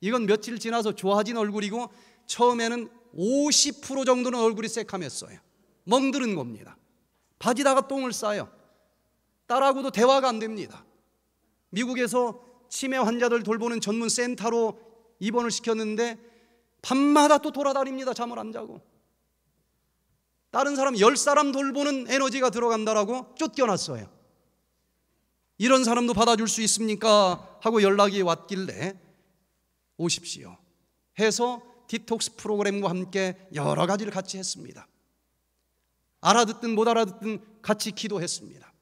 이건 며칠 지나서 좋아진 얼굴이고 처음에는 50% 정도는 얼굴이 새카맸어요. 멍드는 겁니다. 바지다가 똥을 싸요. 딸하고도 대화가 안 됩니다. 미국에서 치매 환자들 돌보는 전문 센터로 입원을 시켰는데 밤마다 또 돌아다닙니다. 잠을 안 자고. 다른 사람 10사람 돌보는 에너지가 들어간다라고 쫓겨났어요. 이런 사람도 받아줄 수 있습니까? 하고 연락이 왔길래 오십시오 해서 디톡스 프로그램과 함께 여러 가지를 같이 했습니다. 알아듣든 못 알아듣든 같이 기도했습니다.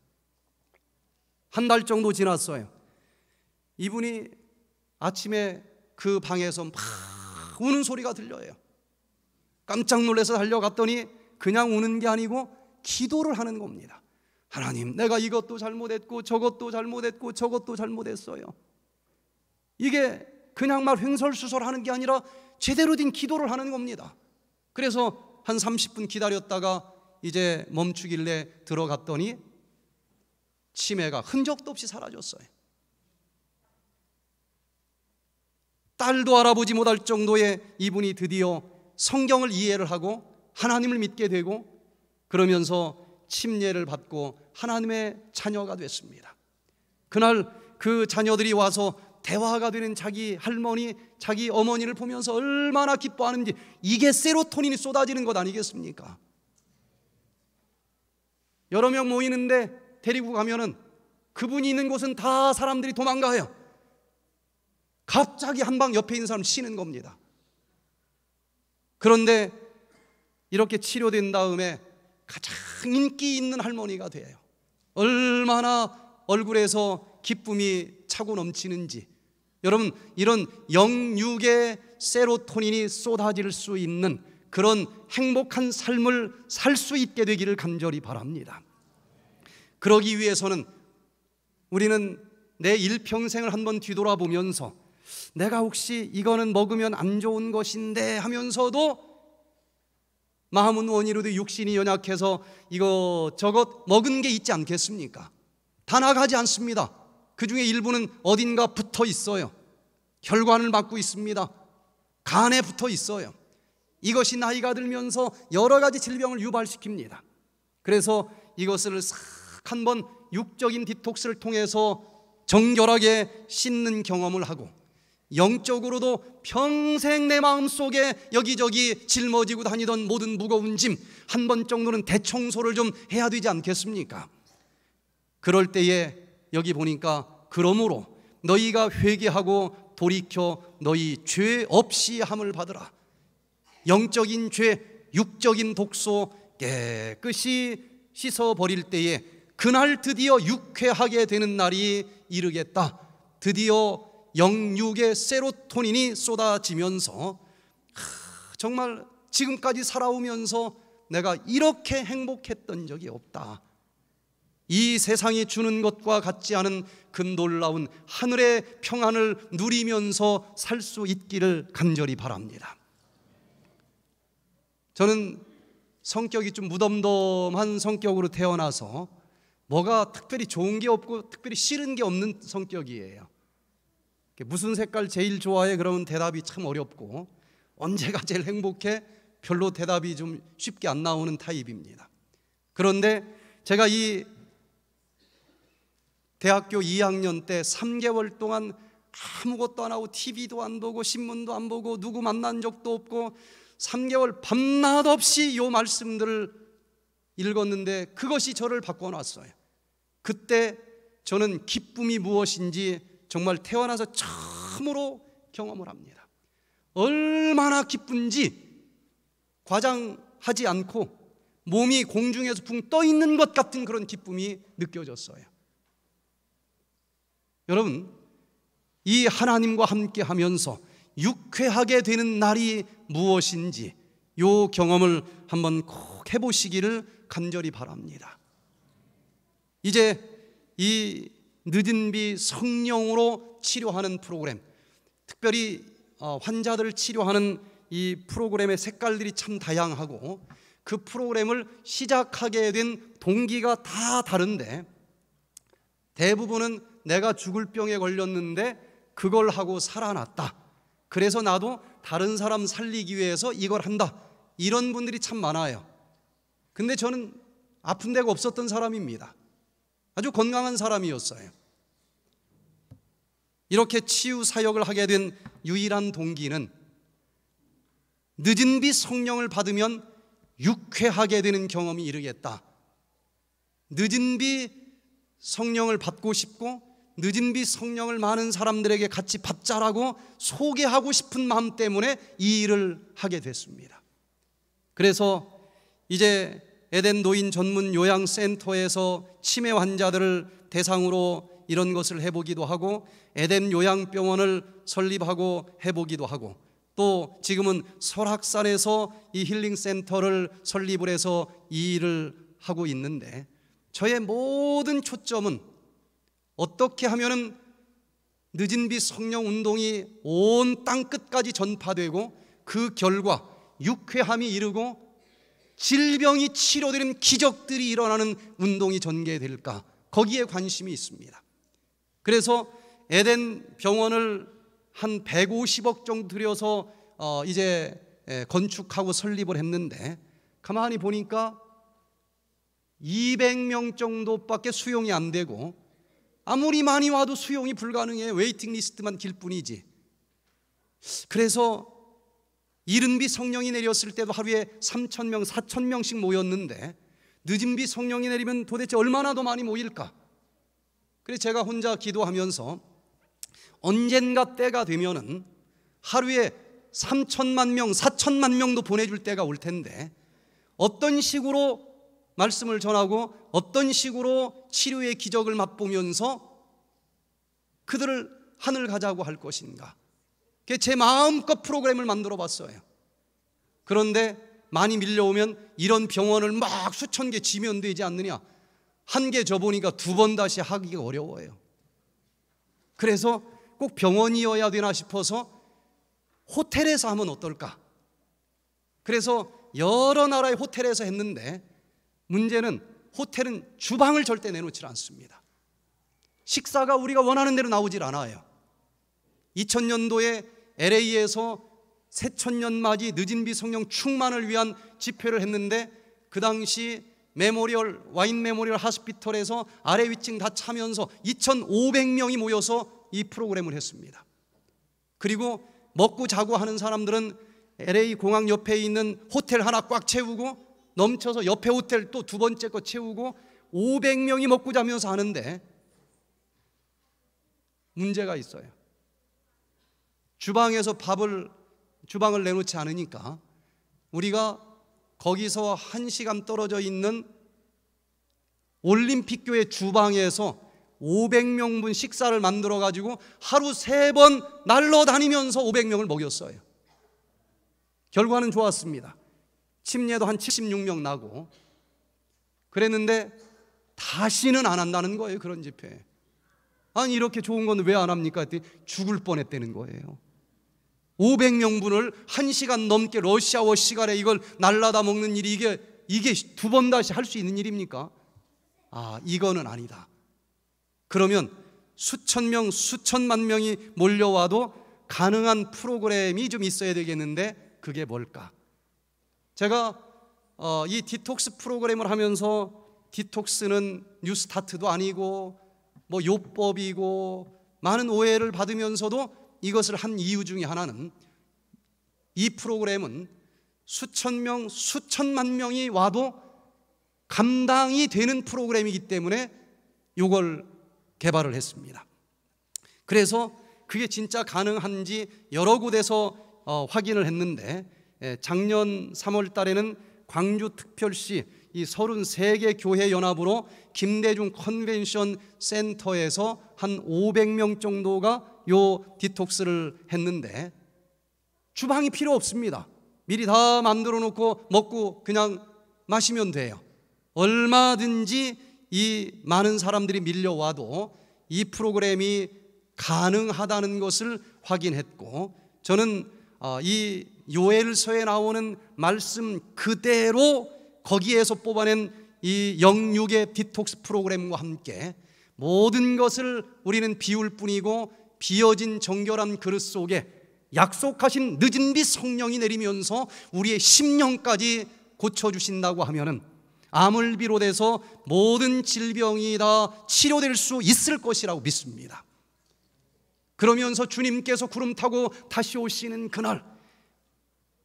한 달 정도 지났어요. 이분이 아침에 그 방에서 막 우는 소리가 들려요. 깜짝 놀라서 달려갔더니 그냥 우는 게 아니고 기도를 하는 겁니다. 하나님, 내가 이것도 잘못했고 저것도 잘못했고 저것도 잘못했어요. 이게 그냥 막 횡설수설하는 게 아니라 제대로 된 기도를 하는 겁니다. 그래서 한 30분 기다렸다가 이제 멈추길래 들어갔더니 치매가 흔적도 없이 사라졌어요. 딸도 알아보지 못할 정도의 이분이 드디어 성경을 이해를 하고 하나님을 믿게 되고 그러면서 침례를 받고 하나님의 자녀가 됐습니다. 그날 그 자녀들이 와서 대화가 되는 자기 할머니, 자기 어머니를 보면서 얼마나 기뻐하는지, 이게 세로토닌이 쏟아지는 것 아니겠습니까? 여러 명 모이는데 데리고 가면은 그분이 있는 곳은 다 사람들이 도망가요. 갑자기 한 방 옆에 있는 사람 쉬는 겁니다. 그런데 이렇게 치료된 다음에 가장 인기 있는 할머니가 돼요. 얼마나 얼굴에서 기쁨이 차고 넘치는지. 여러분, 이런 영육의 세로토닌이 쏟아질 수 있는 그런 행복한 삶을 살 수 있게 되기를 간절히 바랍니다. 그러기 위해서는 우리는 내 일평생을 한번 뒤돌아보면서 내가 혹시 이거는 먹으면 안 좋은 것인데 하면서도 마음은 원이로도 육신이 연약해서 이것저것 먹은 게 있지 않겠습니까? 다 나가지 않습니다. 그 중에 일부는 어딘가 붙어 있어요. 혈관을 막고 있습니다. 간에 붙어 있어요. 이것이 나이가 들면서 여러 가지 질병을 유발시킵니다. 그래서 이것을 싹 한번 육적인 디톡스를 통해서 정결하게 씻는 경험을 하고, 영적으로도 평생 내 마음속에 여기저기 짊어지고 다니던 모든 무거운 짐 한 번 정도는 대청소를 좀 해야 되지 않겠습니까? 그럴 때에 여기 보니까 그러므로 너희가 회개하고 돌이켜 너희 죄 없이 함을 받으라. 영적인 죄, 육적인 독소 깨끗이 씻어버릴 때에 그날 드디어 유쾌하게 되는 날이 이르겠다. 드디어 영육의 세로토닌이 쏟아지면서 정말 지금까지 살아오면서 내가 이렇게 행복했던 적이 없다. 이 세상이 주는 것과 같지 않은 그 놀라운 하늘의 평안을 누리면서 살 수 있기를 간절히 바랍니다. 저는 성격이 좀 무덤덤한 성격으로 태어나서 뭐가 특별히 좋은 게 없고 특별히 싫은 게 없는 성격이에요. 무슨 색깔 제일 좋아해? 그러면 대답이 참 어렵고, 언제가 제일 행복해? 별로 대답이 좀 쉽게 안 나오는 타입입니다. 그런데 제가 이 대학교 2학년 때 3개월 동안 아무것도 안 하고 TV도 안 보고 신문도 안 보고 누구 만난 적도 없고 3개월 밤낮 없이 이 말씀들을 읽었는데 그것이 저를 바꿔놨어요. 그때 저는 기쁨이 무엇인지 정말 태어나서 처음으로 경험을 합니다. 얼마나 기쁜지 과장하지 않고 몸이 공중에서 붕 떠 있는 것 같은 그런 기쁨이 느껴졌어요. 여러분, 이 하나님과 함께 하면서 유쾌하게 되는 날이 무엇인지 이 경험을 한번 꼭 해보시기를 간절히 바랍니다. 이제 이 늦은 비 성령으로 치료하는 프로그램, 특별히 환자들을 치료하는 이 프로그램의 색깔들이 참 다양하고 그 프로그램을 시작하게 된 동기가 다 다른데 대부분은 내가 죽을 병에 걸렸는데 그걸 하고 살아났다. 그래서 나도 다른 사람 살리기 위해서 이걸 한다. 이런 분들이 참 많아요. 근데 저는 아픈 데가 없었던 사람입니다. 아주 건강한 사람이었어요. 이렇게 치유 사역을 하게 된 유일한 동기는 늦은 비 성령을 받으면 유쾌하게 되는 경험이 이르겠다. 늦은 비 성령을 받고 싶고 늦은 비 성령을 많은 사람들에게 같이 받자라고 소개하고 싶은 마음 때문에 이 일을 하게 됐습니다. 그래서 이제 에덴 노인 전문 요양센터에서 치매 환자들을 대상으로 이런 것을 해보기도 하고 에덴 요양병원을 설립하고 해보기도 하고 또 지금은 설악산에서 이 힐링센터를 설립을 해서 이 일을 하고 있는데 저의 모든 초점은 어떻게 하면은 늦은 비 성령 운동이 온 땅끝까지 전파되고 그 결과 유쾌함이 이르고 질병이 치료되는 기적들이 일어나는 운동이 전개될까, 거기에 관심이 있습니다. 그래서 에덴 병원을 한 150억 정도 들여서 이제 건축하고 설립을 했는데 가만히 보니까 200명 정도밖에 수용이 안 되고 아무리 많이 와도 수용이 불가능해. 웨이팅 리스트만 길 뿐이지. 그래서 이른 비 성령이 내렸을 때도 하루에 3,000명, 4,000명씩 모였는데 늦은 비 성령이 내리면 도대체 얼마나 더 많이 모일까? 그래서 제가 혼자 기도하면서 언젠가 때가 되면은 하루에 3,000만 명, 4,000만 명도 보내줄 때가 올 텐데 어떤 식으로 말씀을 전하고 어떤 식으로 치료의 기적을 맛보면서 그들을 하늘 가자고 할 것인가? 제 마음껏 프로그램을 만들어 봤어요. 그런데 많이 밀려오면 이런 병원을 막 수천 개 지면 되지 않느냐? 한 개 져보니까 두 번 다시 하기가 어려워요. 그래서 꼭 병원이어야 되나 싶어서 호텔에서 하면 어떨까? 그래서 여러 나라의 호텔에서 했는데 문제는 호텔은 주방을 절대 내놓지 않습니다. 식사가 우리가 원하는 대로 나오질 않아요. 2000년도에 LA에서 새천년 맞이 늦은 비 성령 충만을 위한 집회를 했는데 그 당시 메모리얼, 와인 메모리얼 하스피털에서 아래 위층 다 차면서 2,500명이 모여서 이 프로그램을 했습니다. 그리고 먹고 자고 하는 사람들은 LA 공항 옆에 있는 호텔 하나 꽉 채우고 넘쳐서 옆에 호텔 또 두 번째 거 채우고 500명이 먹고 자면서 하는데 문제가 있어요. 주방에서 주방을 내놓지 않으니까 우리가 거기서 1시간 떨어져 있는 올림픽교회 주방에서 500명분 식사를 만들어 가지고 하루 3번 날라다니면서 500명을 먹였어요. 결과는 좋았습니다. 침례도 한 76명 나고 그랬는데 다시는 안 한다는 거예요. 그런 집회. 아니 이렇게 좋은 건 왜 안 합니까? 했더니 죽을 뻔했다는 거예요. 500명분을 1시간 넘게 러시아워 시간에 이걸 날라다 먹는 일이 이게 두 번 다시 할 수 있는 일입니까? 아, 이거는 아니다. 그러면 수천 명, 수천만 명이 몰려와도 가능한 프로그램이 좀 있어야 되겠는데 그게 뭘까? 제가 이 디톡스 프로그램을 하면서 디톡스는 뉴스타트도 아니고 뭐 요법이고 많은 오해를 받으면서도 이것을 한 이유 중에 하나는 이 프로그램은 수천 명, 수천만 명이 와도 감당이 되는 프로그램이기 때문에 이걸 개발을 했습니다. 그래서 그게 진짜 가능한지 여러 곳에서 확인을 했는데 작년 3월 달에는 광주특별시 이 33개 교회 연합으로 김대중 컨벤션 센터에서 한 500명 정도가 요 디톡스를 했는데 주방이 필요 없습니다. 미리 다 만들어 놓고 먹고 그냥 마시면 돼요. 얼마든지 이 많은 사람들이 밀려와도 이 프로그램이 가능하다는 것을 확인했고 저는 이 요엘서에 나오는 말씀 그대로 거기에서 뽑아낸 이 영육의 디톡스 프로그램과 함께 모든 것을 우리는 비울 뿐이고 비어진 정결한 그릇 속에 약속하신 늦은 빛 성령이 내리면서 우리의 심령까지 고쳐주신다고 하면은 암을 비롯해서 모든 질병이 다 치료될 수 있을 것이라고 믿습니다. 그러면서 주님께서 구름 타고 다시 오시는 그날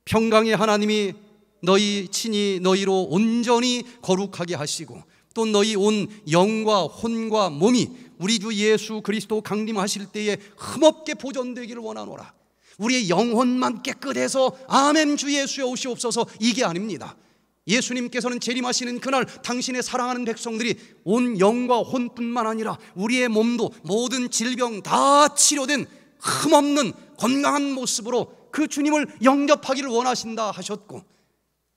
평강의 하나님이 너희 친히 너희로 온전히 거룩하게 하시고 또 너희 온 영과 혼과 몸이 우리 주 예수 그리스도 강림하실 때에 흠없게 보존되기를 원하노라. 우리의 영혼만 깨끗해서 아멘 주 예수여 오시옵소서 이게 아닙니다. 예수님께서는 재림하시는 그날 당신의 사랑하는 백성들이 온 영과 혼뿐만 아니라 우리의 몸도 모든 질병 다 치료된 흠없는 건강한 모습으로 그 주님을 영접하기를 원하신다 하셨고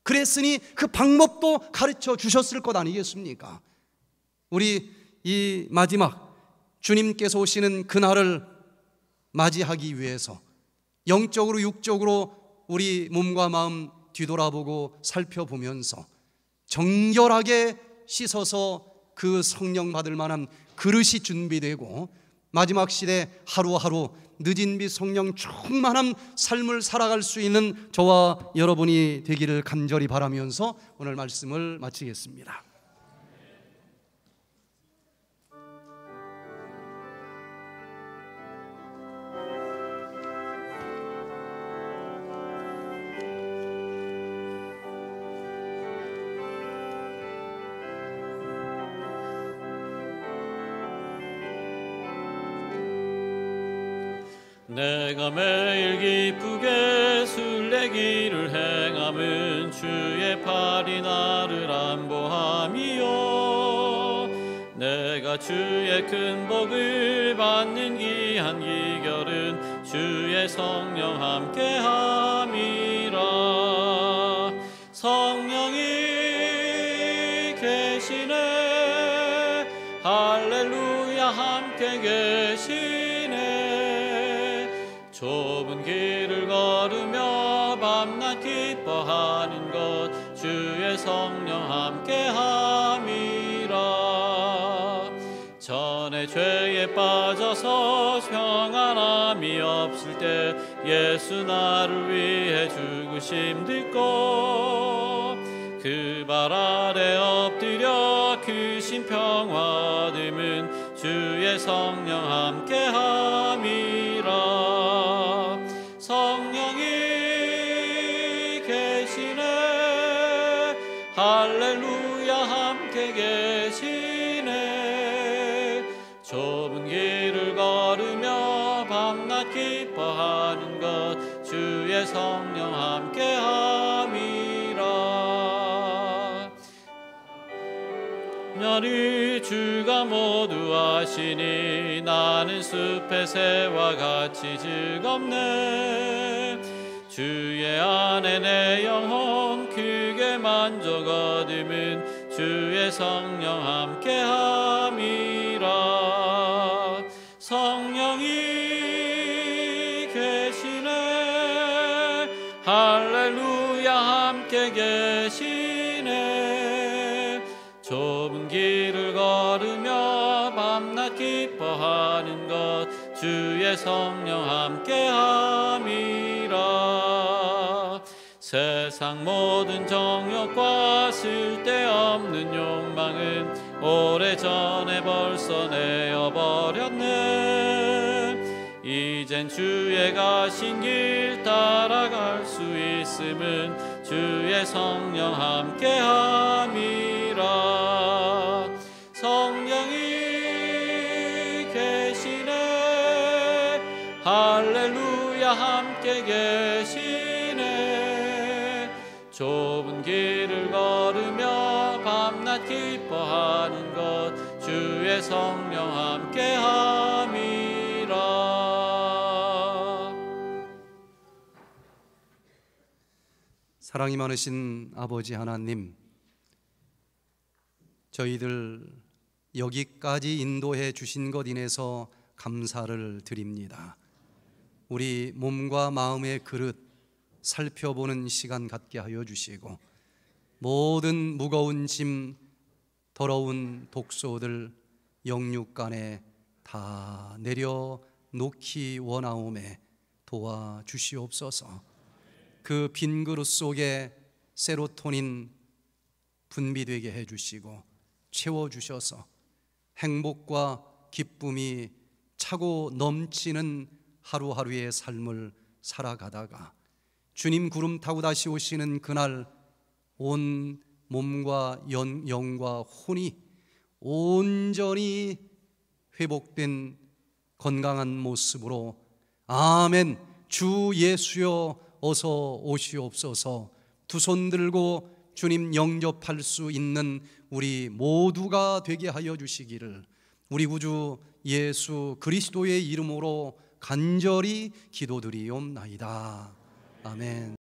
그랬으니 그 방법도 가르쳐 주셨을 것 아니겠습니까? 우리 이 마지막 주님께서 오시는 그날을 맞이하기 위해서 영적으로 육적으로 우리 몸과 마음 뒤돌아보고 살펴보면서 정결하게 씻어서 그 성령 받을 만한 그릇이 준비되고 마지막 시대 하루하루 늦은 빛 성령 충만한 삶을 살아갈 수 있는 저와 여러분이 되기를 간절히 바라면서 오늘 말씀을 마치겠습니다. 내가 매일 기쁘게 순례길을 행함은 주의 팔이 나를 안보함이요 내가 주의 큰 복을 받는 귀한 기결은 주의 성령 함께함이라 성령이 계시네 할렐루야 함께 계시네 좁은 길을 걸으며 밤낮 기뻐하는 것 주의 성령 함께함이라 전에 죄에 빠져서 평안함이 없을 때 예수 나를 위해 죽으심 듣고 그 발 아래 엎드려 크신 평화 얻음은 주의 성령 함께함이라. 성령이 계시네 할렐루야 함께 계시네. 좁은 길을 걸으며 밤낮 기뻐하는 것 주의 성령 함께함이라. 멸이 주가 모두 하시니 나는 숲의 새와 같이 즐겁네. 주의 안에 내 영혼 크게 만족 얻음은 주의 성령 함께함이라. 성령이 계시네 할렐루야 함께 계시네. 좁은 길을 걸으며 밤낮 기뻐하는 것 주의 성령 함께함이라. 세상 모든 정욕과 쓸데없는 욕망은 오래전에 벌써 내어버렸네. 이젠 주의 가신 길 따라갈 수 있음은 주의 성령 함께함이라. 성령이 계시네 할렐루야 함께 계시네. 좁은 길을 걸으며 밤낮 기뻐하는 것 주의 성령 함께함이라. 사랑이 많으신 아버지 하나님, 저희들 여기까지 인도해 주신 것 인해서 감사를 드립니다. 우리 몸과 마음의 그릇 살펴보는 시간 갖게 하여 주시고, 모든 무거운 짐, 더러운 독소들 영육간에 다 내려놓기 원하오매 도와주시옵소서. 그 빈 그릇 속에 세로토닌 분비되게 해주시고 채워주셔서 행복과 기쁨이 차고 넘치는 하루하루의 삶을 살아가다가 주님 구름 타고 다시 오시는 그날 온 몸과 영과 혼이 온전히 회복된 건강한 모습으로 아멘 주 예수여 어서 오시옵소서 두 손 들고 주님 영접할 수 있는 우리 모두가 되게 하여 주시기를 우리 구주 예수 그리스도의 이름으로 간절히 기도드리옵나이다. 아멘.